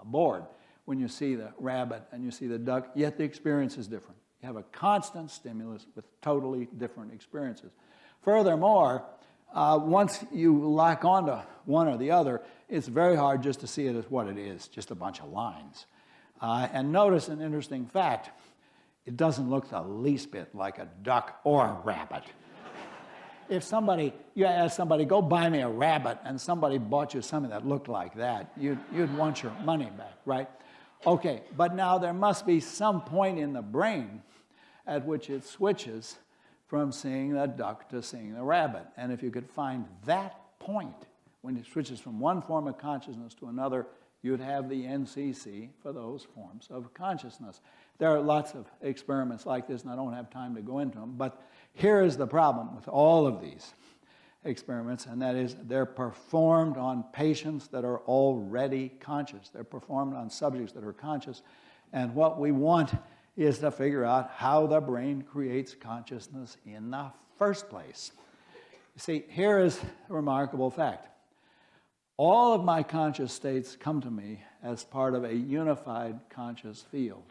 board when you see the rabbit and you see the duck, yet the experience is different. You have a constant stimulus with totally different experiences. Furthermore, once you lock onto one or the other, it's very hard just to see it as what it is, just a bunch of lines. And notice an interesting fact. It doesn't look the least bit like a duck or a rabbit. If you ask somebody, go buy me a rabbit, and somebody bought you something that looked like that, you'd want your money back, right? Okay, but now there must be some point in the brain at which it switches from seeing the duck to seeing the rabbit. And if you could find that point, when it switches from one form of consciousness to another, you'd have the NCC for those forms of consciousness. There are lots of experiments like this, and I don't have time to go into them, but here is the problem with all of these experiments, and that is they're performed on patients that are already conscious. They're performed on subjects that are conscious, and what we want is to figure out how the brain creates consciousness in the first place. You see, here is a remarkable fact. All of my conscious states come to me as part of a unified conscious field.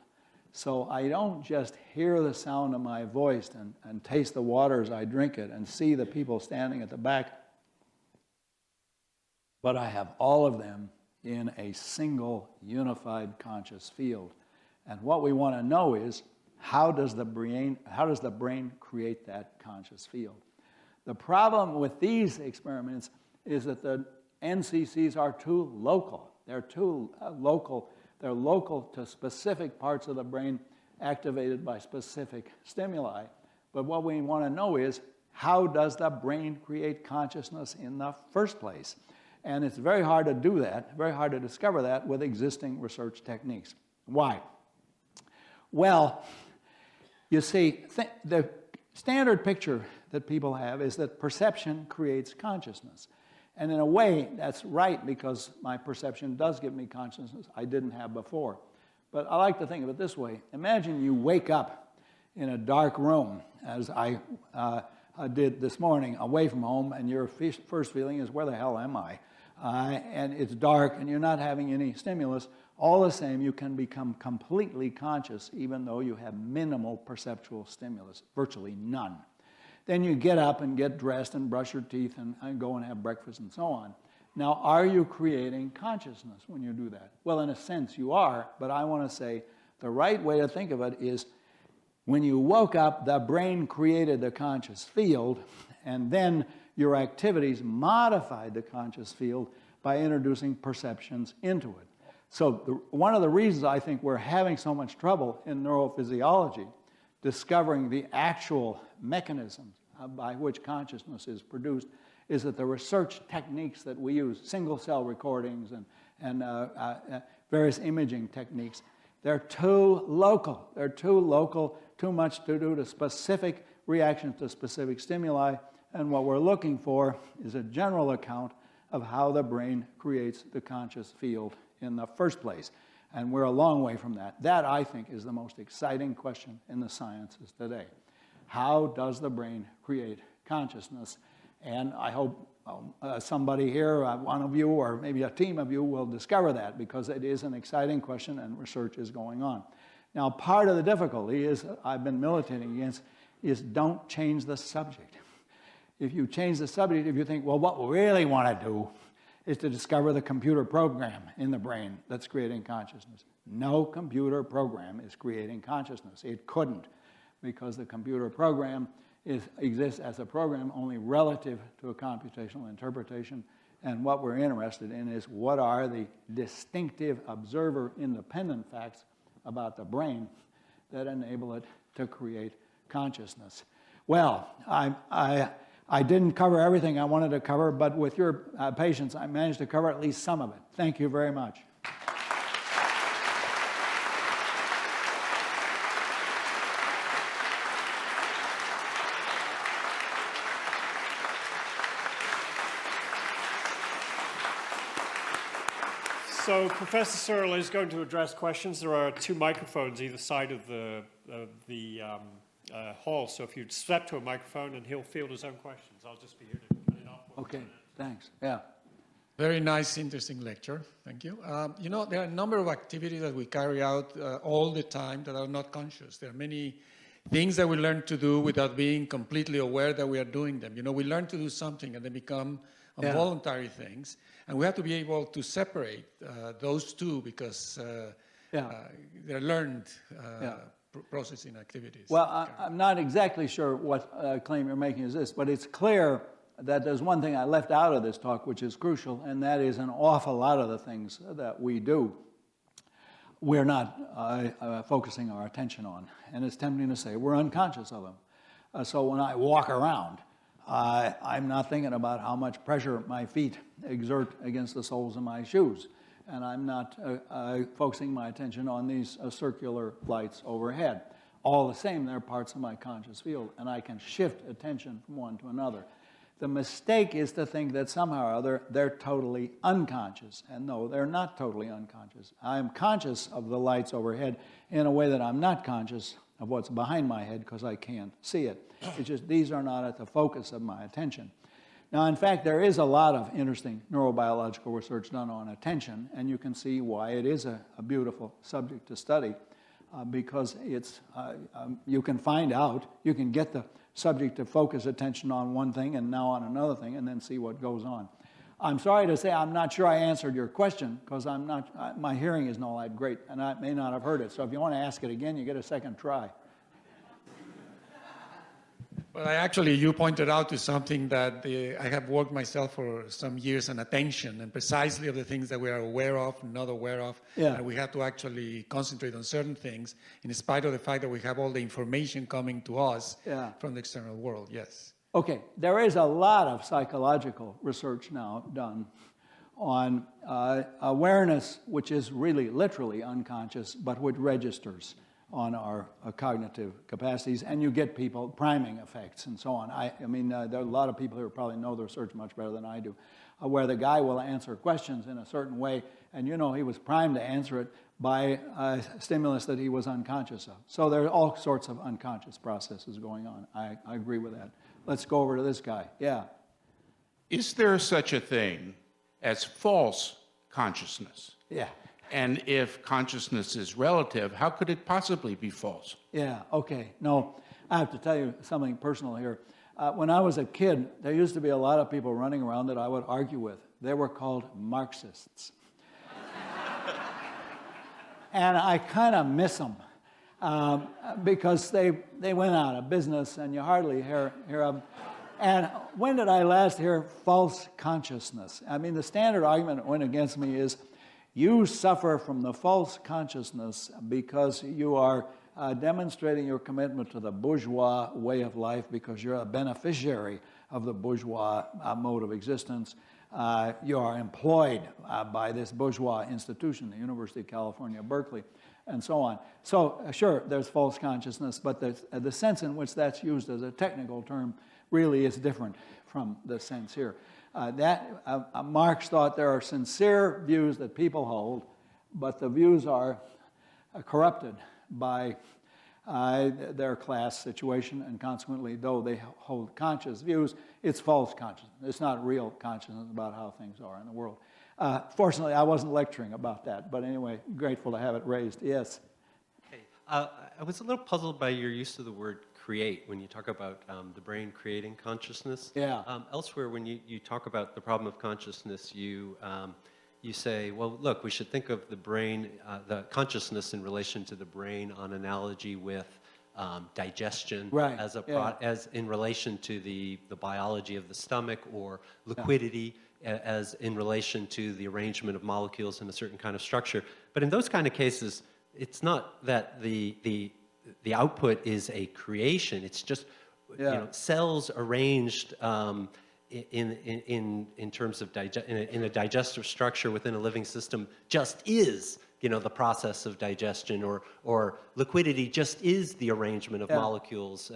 So I don't just hear the sound of my voice and taste the water as I drink it and see the people standing at the back, but I have all of them in a single unified conscious field. And what we want to know is, how does the brain create that conscious field? The problem with these experiments is that the NCCs are too local. They're too local. They're local to specific parts of the brain activated by specific stimuli. But what we want to know is, how does the brain create consciousness in the first place? And it's very hard to do that, very hard to discover that with existing research techniques. Why? Well, you see, the standard picture that people have is that perception creates consciousness. And in a way, that's right, because my perception does give me consciousness I didn't have before. But I like to think of it this way. Imagine you wake up in a dark room, as I did this morning, away from home, and your first feeling is, where the hell am I? And it's dark, and you're not having any stimulus. All the same, you can become completely conscious, even though you have minimal perceptual stimulus, virtually none. Then you get up and get dressed and brush your teeth and go and have breakfast and so on. Now, are you creating consciousness when you do that? Well, in a sense, you are, but I want to say the right way to think of it is, when you woke up, the brain created the conscious field, and then your activities modified the conscious field by introducing perceptions into it. So one of the reasons I think we're having so much trouble in neurophysiology discovering the actual mechanisms by which consciousness is produced is that the research techniques that we use, single-cell recordings and various imaging techniques, they're too local. They're too local, too much to do to specific reactions to specific stimuli, and what we're looking for is a general account of how the brain creates the conscious field in the first place. And we're a long way from that. That, I think, is the most exciting question in the sciences today. How does the brain create consciousness? And I hope somebody here, one of you, or maybe a team of you, will discover that, because it is an exciting question and research is going on. Now, part of the difficulty is, I've been militating against, is don't change the subject. If you change the subject, if you think, well, what we really want to do is to discover the computer program in the brain that's creating consciousness. No computer program is creating consciousness. It couldn't, because the computer program exists as a program only relative to a computational interpretation. And what we're interested in is, what are the distinctive observer-independent facts about the brain that enable it to create consciousness. Well, I didn't cover everything I wanted to cover, but with your patience, I managed to cover at least some of it. Thank you very much. So Professor Searle is going to address questions. There are 2 microphones either side of the hall, so if you'd step to a microphone and he'll field his own questions. I'll just be here to cut it off. Okay, thanks. Yeah. Very nice, interesting lecture. Thank you. You know, there are a number of activities that we carry out all the time that are not conscious. There are many things that we learn to do without being completely aware that we are doing them. You know, we learn to do something and they become involuntary things. And we have to be able to separate those two, because they're learned processing activities. Well, I'm not exactly sure what claim you're making is this, but it's clear that there's one thing I left out of this talk which is crucial, and that is an awful lot of the things that we do we're not focusing our attention on. And it's tempting to say we're unconscious of them. So when I walk around, I'm not thinking about how much pressure my feet exert against the soles of my shoes. And I'm not focusing my attention on these circular lights overhead. All the same, they're parts of my conscious field, and I can shift attention from one to another. The mistake is to think that somehow or other they're totally unconscious. And no, they're not totally unconscious. I am conscious of the lights overhead in a way that I'm not conscious of what's behind my head because I can't see it. It's just these are not at the focus of my attention. Now, in fact, there is a lot of interesting neurobiological research done on attention, and you can see why it is a beautiful subject to study because it's, you can find out, you can get the subject to focus attention on one thing and now on another thing and then see what goes on. I'm sorry to say I'm not sure I answered your question because I'm not, my hearing isn't all that great and I may not have heard it. So if you want to ask it again, you get a second try. Well, actually, you pointed out to something that I have worked myself for some years on attention, and precisely of the things that we are aware of, not aware of, Yeah. and we have to actually concentrate on certain things, in spite of the fact that we have all the information coming to us Yeah. from the external world, yes. Okay, there is a lot of psychological research now done on awareness, which is really literally unconscious, but which registers on our cognitive capacities, and you get people priming effects and so on. I mean, there are a lot of people who probably know the research much better than I do, where the guy will answer questions in a certain way, and you know he was primed to answer it by a stimulus that he was unconscious of. So there are all sorts of unconscious processes going on. I agree with that. Let's go over to this guy. Yeah. Is there such a thing as false consciousness? Yeah. And if consciousness is relative, how could it possibly be false? Yeah, okay. No, I have to tell you something personal here. When I was a kid, there used to be a lot of people running around that I would argue with. They were called Marxists. And I kind of miss them because they went out of business and you hardly hear of them. And when did I last hear false consciousness? I mean, the standard argument that went against me is, you suffer from the false consciousness because you are demonstrating your commitment to the bourgeois way of life because you're a beneficiary of the bourgeois mode of existence. You are employed by this bourgeois institution, the University of California, Berkeley, and so on. So sure, there's false consciousness, but the sense in which that's used as a technical term really is different from the sense here. Marx thought there are sincere views that people hold, but the views are corrupted by their class situation, and consequently, though they hold conscious views, it's false consciousness. It's not real consciousness about how things are in the world. Fortunately, I wasn't lecturing about that, but anyway, grateful to have it raised. Yes? Hey, I was a little puzzled by your use of the word create when you talk about the brain creating consciousness. Yeah. Elsewhere, when you talk about the problem of consciousness, you say, well, look, we should think of the brain, the consciousness in relation to the brain on analogy with digestion, right. As in relation to the biology of the stomach, or liquidity as in relation to the arrangement of molecules in a certain kind of structure. But in those kind of cases, it's not that the output is a creation. It's just cells arranged in terms of in a digestive structure within a living system just is the process of digestion, or liquidity just is the arrangement of molecules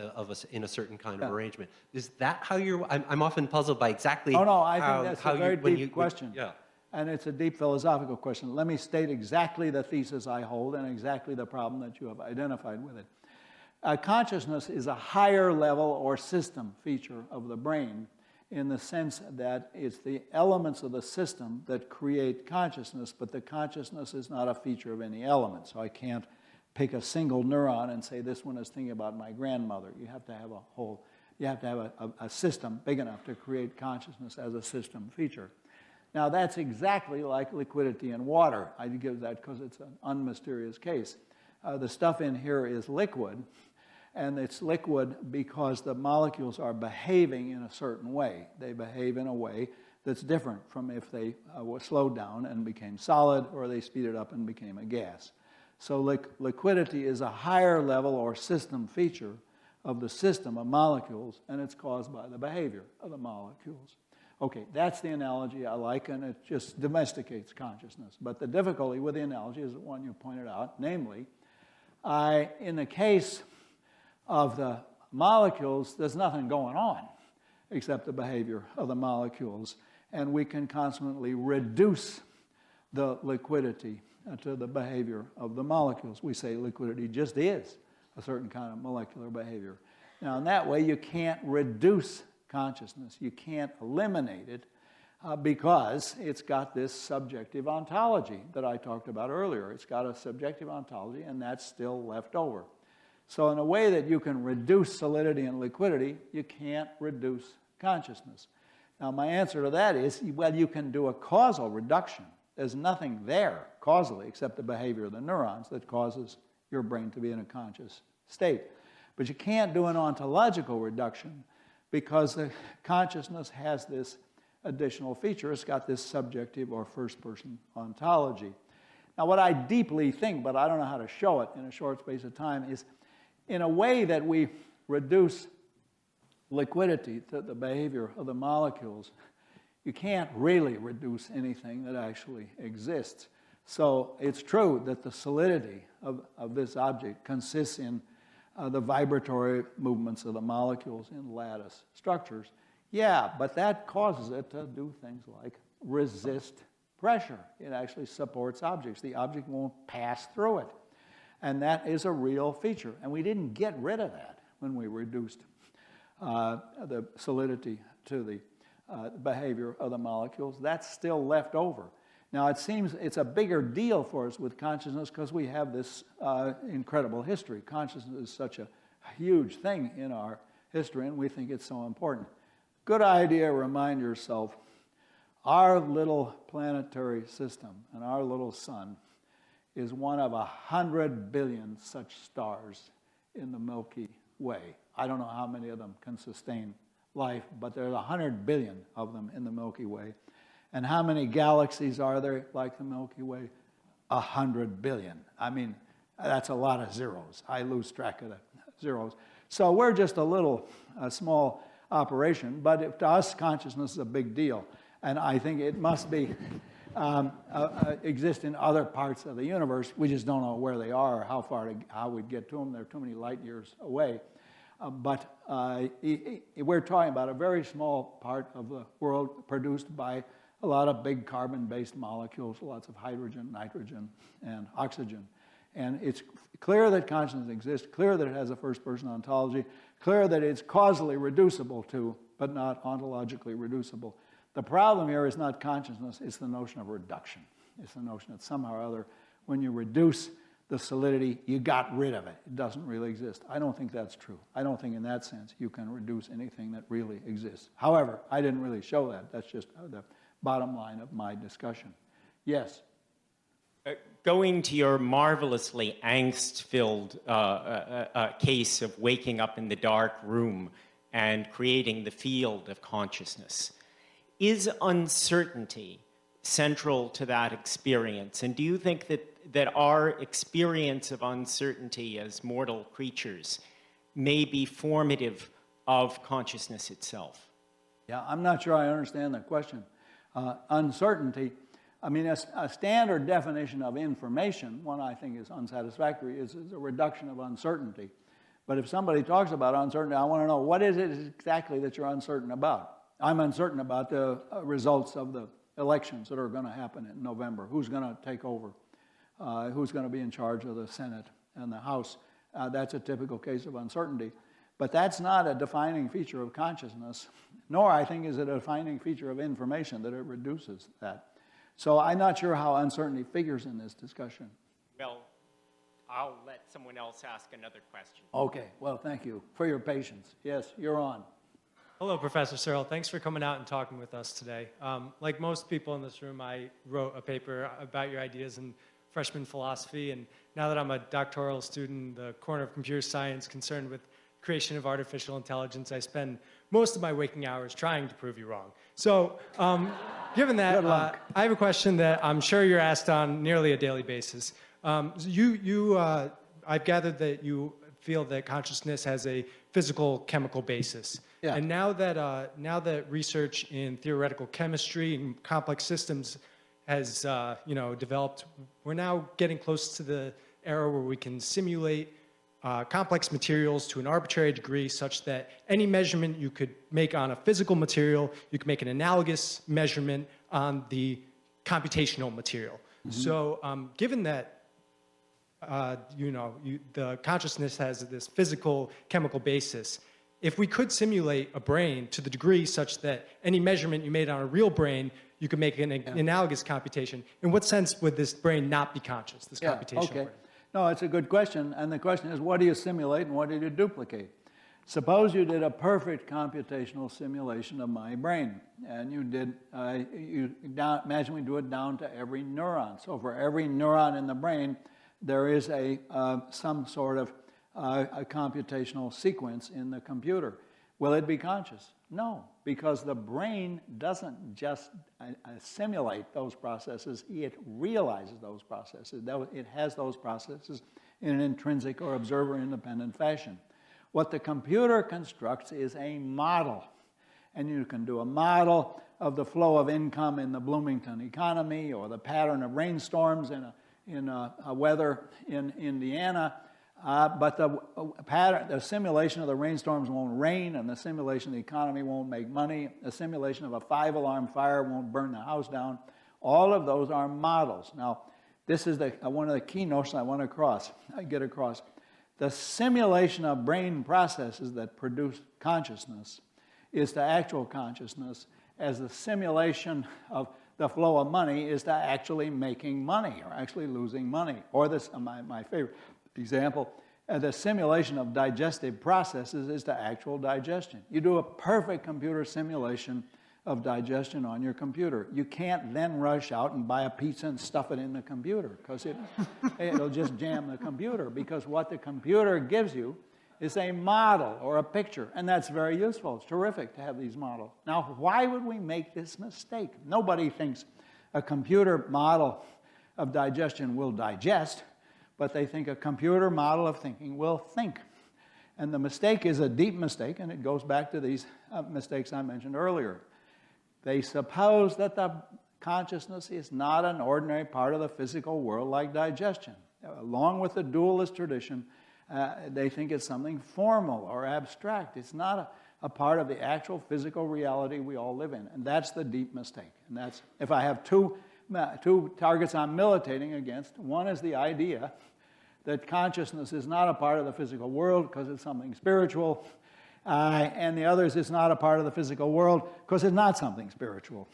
in a certain kind of arrangement. Is that how you're? I'm often puzzled by exactly. Oh no, I think that's a very deep question. Yeah. And it's a deep philosophical question. Let me state exactly the thesis I hold and exactly the problem that you have identified with it. Consciousness is a higher level or system feature of the brain in the sense that it's the elements of the system that create consciousness, but the consciousness is not a feature of any element. So I can't pick a single neuron and say this one is thinking about my grandmother. You have to have a whole, you have to have a system big enough to create consciousness as a system feature. Now, that's exactly like liquidity in water. I give that because it's an unmysterious case. The stuff in here is liquid, and it's liquid because the molecules are behaving in a certain way. They behave in a way that's different from if they were slowed down and became solid, or they speeded up and became a gas. So liquidity is a higher level or system feature of the system of molecules, and it's caused by the behavior of the molecules. Okay, that's the analogy I like, and it just domesticates consciousness. But the difficulty with the analogy is the one you pointed out, namely, in the case of the molecules, there's nothing going on except the behavior of the molecules, and we can constantly reduce the liquidity to the behavior of the molecules. We say liquidity just is a certain kind of molecular behavior. Now, in that way, you can't reduce consciousness. You can't eliminate it because it's got this subjective ontology that I talked about earlier. It's got a subjective ontology, and that's still left over. So in a way that you can reduce solidity and liquidity, you can't reduce consciousness. Now, my answer to that is, well, you can do a causal reduction. There's nothing there causally except the behavior of the neurons that causes your brain to be in a conscious state. But you can't do an ontological reduction because the consciousness has this additional feature. It's got this subjective or first-person ontology. Now, what I deeply think, but I don't know how to show it in a short space of time, is in a way that we reduce liquidity to the behavior of the molecules, you can't really reduce anything that actually exists. So it's true that the solidity of this object consists in the vibratory movements of the molecules in lattice structures. Yeah, but that causes it to do things like resist pressure. It actually supports objects. The object won't pass through it. And that is a real feature. And we didn't get rid of that when we reduced the solidity to the behavior of the molecules. That's still left over. Now, it seems it's a bigger deal for us with consciousness because we have this incredible history. Consciousness is such a huge thing in our history, and we think it's so important. Good idea, remind yourself, our little planetary system and our little sun is one of 100 billion such stars in the Milky Way. I don't know how many of them can sustain life, but there's 100 billion of them in the Milky Way. And how many galaxies are there like the Milky Way? 100 billion. I mean, that's a lot of zeros. I lose track of the zeros. So we're just a small operation, but to us, consciousness is a big deal. And I think it must be exist in other parts of the universe. We just don't know where they are or how we'd get to them. They're too many light years away. But we're talking about a very small part of the world produced by a lot of big carbon-based molecules, lots of hydrogen, nitrogen, and oxygen. And it's clear that consciousness exists, clear that it has a first-person ontology, clear that it's causally reducible to, but not ontologically reducible. The problem here is not consciousness, it's the notion of reduction. It's the notion that somehow or other, when you reduce the solidity, you got rid of it. It doesn't really exist. I don't think that's true. I don't think in that sense you can reduce anything that really exists. However, I didn't really show that. That's just the bottom line of my discussion. Yes? Going to your marvelously angst-filled case of waking up in the dark room and creating the field of consciousness, is uncertainty central to that experience? And do you think that our experience of uncertainty as mortal creatures may be formative of consciousness itself? Yeah, I'm not sure I understand the question. Uncertainty, I mean, a standard definition of information, one I think is unsatisfactory, is a reduction of uncertainty. But if somebody talks about uncertainty, I want to know, what is it exactly that you're uncertain about? I'm uncertain about the results of the elections that are going to happen in November. Who's going to take over? Who's going to be in charge of the Senate and the House? That's a typical case of uncertainty. But that's not a defining feature of consciousness, nor, I think, is it a defining feature of information that it reduces that. So I'm not sure how uncertainty figures in this discussion. Well, I'll let someone else ask another question. Okay, well, thank you for your patience. Yes, you're on. Hello, Professor Searle. Thanks for coming out and talking with us today. Like most people in this room, I wrote a paper about your ideas in freshman philosophy, and now that I'm a doctoral student in the corner of computer science concerned with creation of artificial intelligence, I spend most of my waking hours trying to prove you wrong. So, given that, I have a question that I'm sure you're asked on nearly a daily basis. I've gathered that you feel that consciousness has a physical chemical basis. Yeah. And now that research in theoretical chemistry and complex systems has developed, we're now getting close to the era where we can simulate complex materials to an arbitrary degree such that any measurement you could make on a physical material, you can make an analogous measurement on the computational material. So given that the consciousness has this physical chemical basis, if we could simulate a brain to the degree such that any measurement you made on a real brain, you could make an analogous computation, in what sense would this brain not be conscious, this computational brain? No, it's a good question. And the question is, what do you simulate and what do you duplicate? Suppose you did a perfect computational simulation of my brain, and you did, imagine we do it down to every neuron. So for every neuron in the brain, there is some sort of a computational sequence in the computer. Will it be conscious? No, because the brain doesn't just simulate those processes, it realizes those processes. It has those processes in an intrinsic or observer-independent fashion. What the computer constructs is a model. And you can do a model of the flow of income in the Bloomington economy, or the pattern of rainstorms in weather in Indiana. But the simulation of the rainstorms won't rain, and the simulation of the economy won't make money. The simulation of a 5-alarm fire won't burn the house down. All of those are models. Now, this is one of the key notions I want to get across. The simulation of brain processes that produce consciousness is to actual consciousness, as the simulation of the flow of money is to actually making money or actually losing money. Or this, my favorite example, the simulation of digestive processes is to actual digestion. You do a perfect computer simulation of digestion on your computer. You can't then rush out and buy a pizza and stuff it in the computer, because it'll just jam the computer, because what the computer gives you is a model or a picture, and that's very useful. It's terrific to have these models. Now, why would we make this mistake? Nobody thinks a computer model of digestion will digest, but they think a computer model of thinking will think. And the mistake is a deep mistake, and it goes back to these mistakes I mentioned earlier. They suppose that the consciousness is not an ordinary part of the physical world like digestion. Along with the dualist tradition, they think it's something formal or abstract. It's not a part of the actual physical reality we all live in, and that's the deep mistake. And that's, if I have two targets I'm militating against, one is the idea that consciousness is not a part of the physical world because it's something spiritual, and the other is it's not a part of the physical world because it's not something spiritual.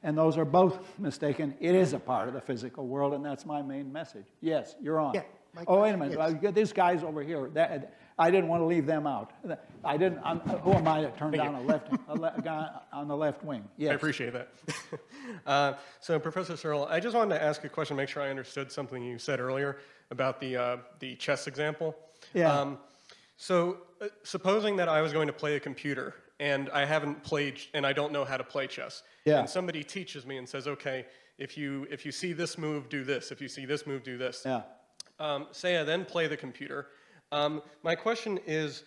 And those are both mistaken. It is a part of the physical world, and that's my main message. Yes, you're on. Yeah, Oh, wait a minute. These guys over here, I didn't want to leave them out. Who am I to turn down a guy on the left wing? Yes. I appreciate that. So, Professor Searle, I just wanted to ask a question, make sure I understood something you said earlier about the chess example. Yeah. Supposing that I was going to play a computer, and I haven't played, and I don't know how to play chess, Yeah. and somebody teaches me and says, okay, if you see this move, do this. If you see this move, do this. Yeah. Say I then play the computer. My question is,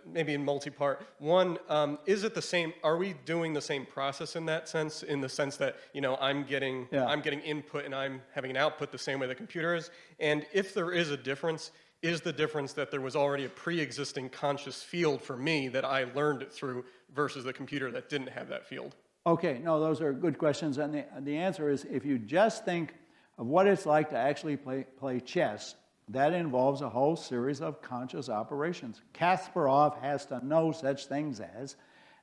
maybe in multi-part. One, is it the same? Are we doing the same process in that sense? In the sense that I'm getting input and I'm having an output the same way the computer is. And if there is a difference, is the difference that there was already a pre-existing conscious field for me that I learned it through versus the computer that didn't have that field? Okay. No, those are good questions, and the answer is, if you just think of what it's like to actually play chess, that involves a whole series of conscious operations. Kasparov has to know such things as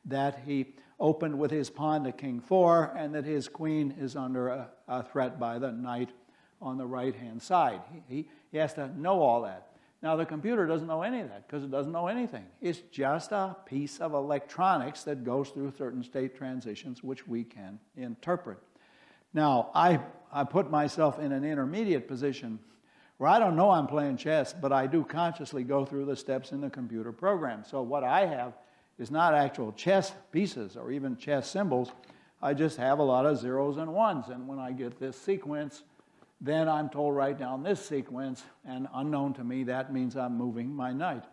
that he opened with his pawn to king 4 and that his queen is under a threat by the knight on the right-hand side. He has to know all that. Now, the computer doesn't know any of that because it doesn't know anything. It's just a piece of electronics that goes through certain state transitions which we can interpret. Now, I put myself in an intermediate position where I don't know I'm playing chess, but I do consciously go through the steps in the computer program. So what I have is not actual chess pieces or even chess symbols. I just have a lot of zeros and ones. And when I get this sequence, then I'm told write down this sequence, and unknown to me, that means I'm moving my knight.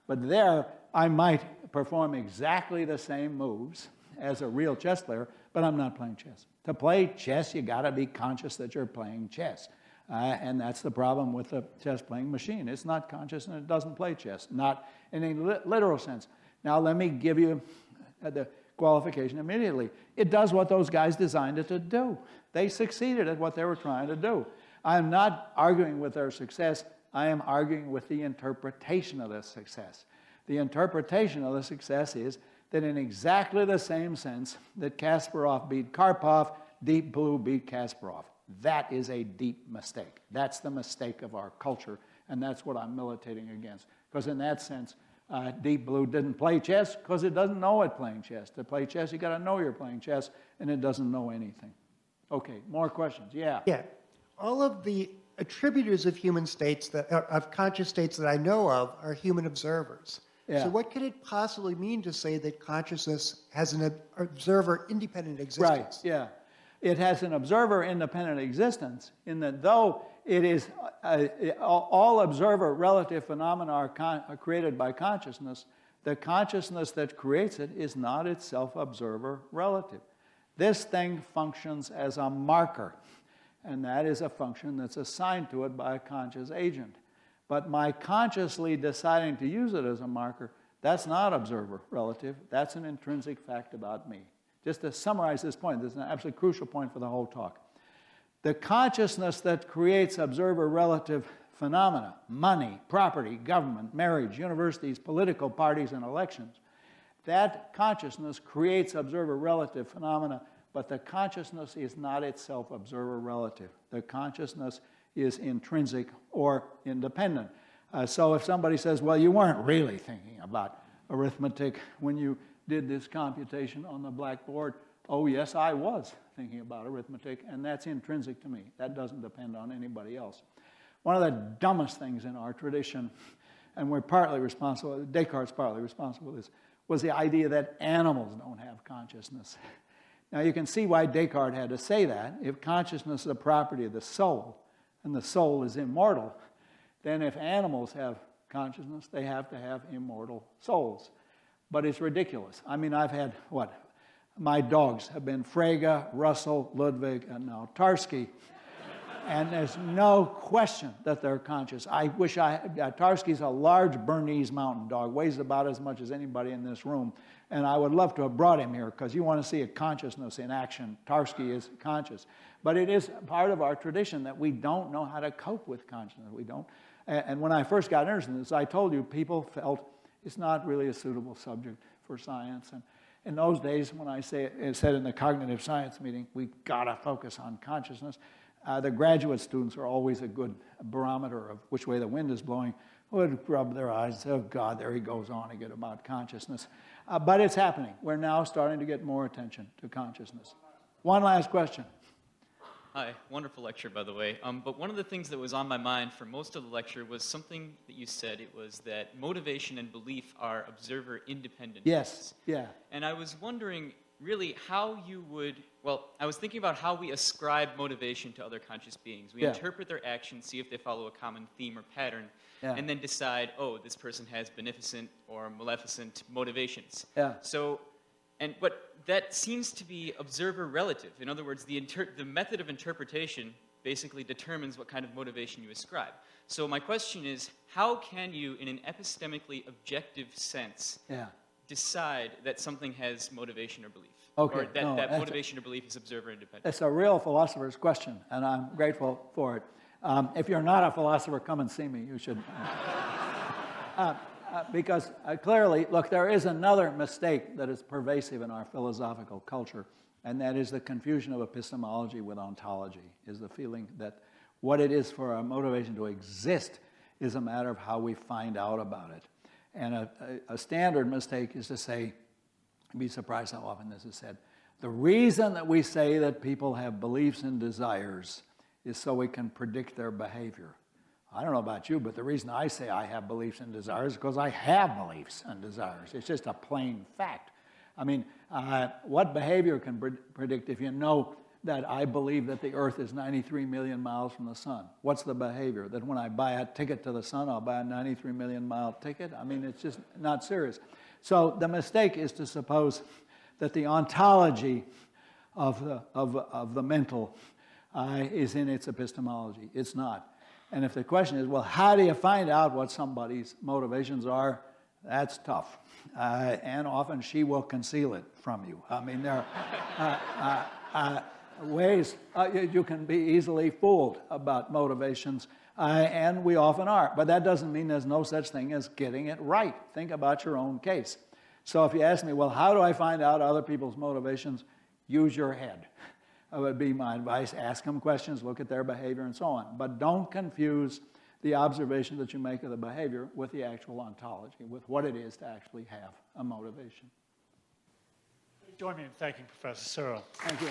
But there, I might perform exactly the same moves as a real chess player, but I'm not playing chess. To play chess, you got to be conscious that you're playing chess. And that's the problem with the chess-playing machine. It's not conscious and it doesn't play chess, not in any literal sense. Now, let me give you the qualification immediately. It does what those guys designed it to do. They succeeded at what they were trying to do. I'm not arguing with their success. I am arguing with the interpretation of this success. The interpretation of the success is that in exactly the same sense that Kasparov beat Karpov, Deep Blue beat Kasparov. That is a deep mistake. That's the mistake of our culture, and that's what I'm militating against. Because in that sense, Deep Blue didn't play chess because it doesn't know it playing chess. To play chess, you got to know you're playing chess, and it doesn't know anything. Okay, more questions? Yeah. Yeah. All of the attributors of human states, of conscious states that I know of, are human observers. Yeah. So what could it possibly mean to say that consciousness has an observer-independent existence? Right, yeah. It has an observer-independent existence in that though it is all observer-relative phenomena are created by consciousness, the consciousness that creates it is not itself observer-relative. This thing functions as a marker, and that is a function that's assigned to it by a conscious agent. But my consciously deciding to use it as a marker, that's not observer-relative. That's an intrinsic fact about me. Just to summarize this point, this is an absolutely crucial point for the whole talk. The consciousness that creates observer-relative phenomena, money, property, government, marriage, universities, political parties, and elections, that consciousness creates observer-relative phenomena, but the consciousness is not itself observer-relative. The consciousness is intrinsic or independent. So if somebody says, well, you weren't really thinking about arithmetic when you did this computation on the blackboard, oh, yes, I was thinking about arithmetic, and that's intrinsic to me. That doesn't depend on anybody else. One of the dumbest things in our tradition, and we're partly responsible, Descartes' partly responsible for this, was the idea that animals don't have consciousness. Now, you can see why Descartes had to say that. If consciousness is a property of the soul, and the soul is immortal, then if animals have consciousness, they have to have immortal souls. But it's ridiculous. I mean, I've had, my dogs have been Frege, Russell, Ludwig, and now Tarski. And there's no question that they're conscious. I wish Tarski's a large Bernese mountain dog, weighs about as much as anybody in this room. And I would love to have brought him here because you want to see a consciousness in action. Tarski is conscious. But it is part of our tradition that we don't know how to cope with consciousness. We don't. And when I first got interested in this, I told you people felt it's not really a suitable subject for science. And in those days, when I said in the cognitive science meeting, we got to focus on consciousness, the graduate students are always a good barometer of which way the wind is blowing, would rub their eyes and say, oh, God, there he goes on again about consciousness. But it's happening. We're now starting to get more attention to consciousness. One last question. Hi, wonderful lecture, by the way. But one of the things that was on my mind for most of the lecture was something that you said. It was that motivation and belief are observer-independent. Yes, yeah. And I was wondering, really, how you would, well, I was thinking about how we ascribe motivation to other conscious beings. We interpret their actions, see if they follow a common theme or pattern, and then decide, oh, this person has beneficent or maleficent motivations. Yeah. So, but that seems to be observer relative. In other words, the method of interpretation basically determines what kind of motivation you ascribe. So my question is, how can you, in an epistemically objective sense, decide that something has motivation or belief? Okay. Or that motivation or belief is observer independent? It's a real philosopher's question, and I'm grateful for it. If you're not a philosopher, come and see me. You should. Because clearly, look, there is another mistake that is pervasive in our philosophical culture, and that is the confusion of epistemology with ontology, is the feeling that what it is for our motivation to exist is a matter of how we find out about it. And a standard mistake is to say, you'd be surprised how often this is said, the reason that we say that people have beliefs and desires is so we can predict their behavior. I don't know about you, but the reason I say I have beliefs and desires is because I have beliefs and desires. It's just a plain fact. I mean, what behavior can predict if you know that I believe that the Earth is 93 million miles from the sun. What's the behavior? That when I buy a ticket to the sun, I'll buy a 93 million mile ticket? I mean, it's just not serious. So the mistake is to suppose that the ontology of the mental is in its epistemology. It's not. And if the question is, well, how do you find out what somebody's motivations are? That's tough. And often she will conceal it from you. I mean, there are ways you can be easily fooled about motivations, and we often are. But that doesn't mean there's no such thing as getting it right. Think about your own case. So if you ask me, well, how do I find out other people's motivations? Use your head. That would be my advice. Ask them questions, look at their behavior, and so on. But don't confuse the observation that you make of the behavior with the actual ontology, with what it is to actually have a motivation. Join me in thanking Professor Searle. Thank you.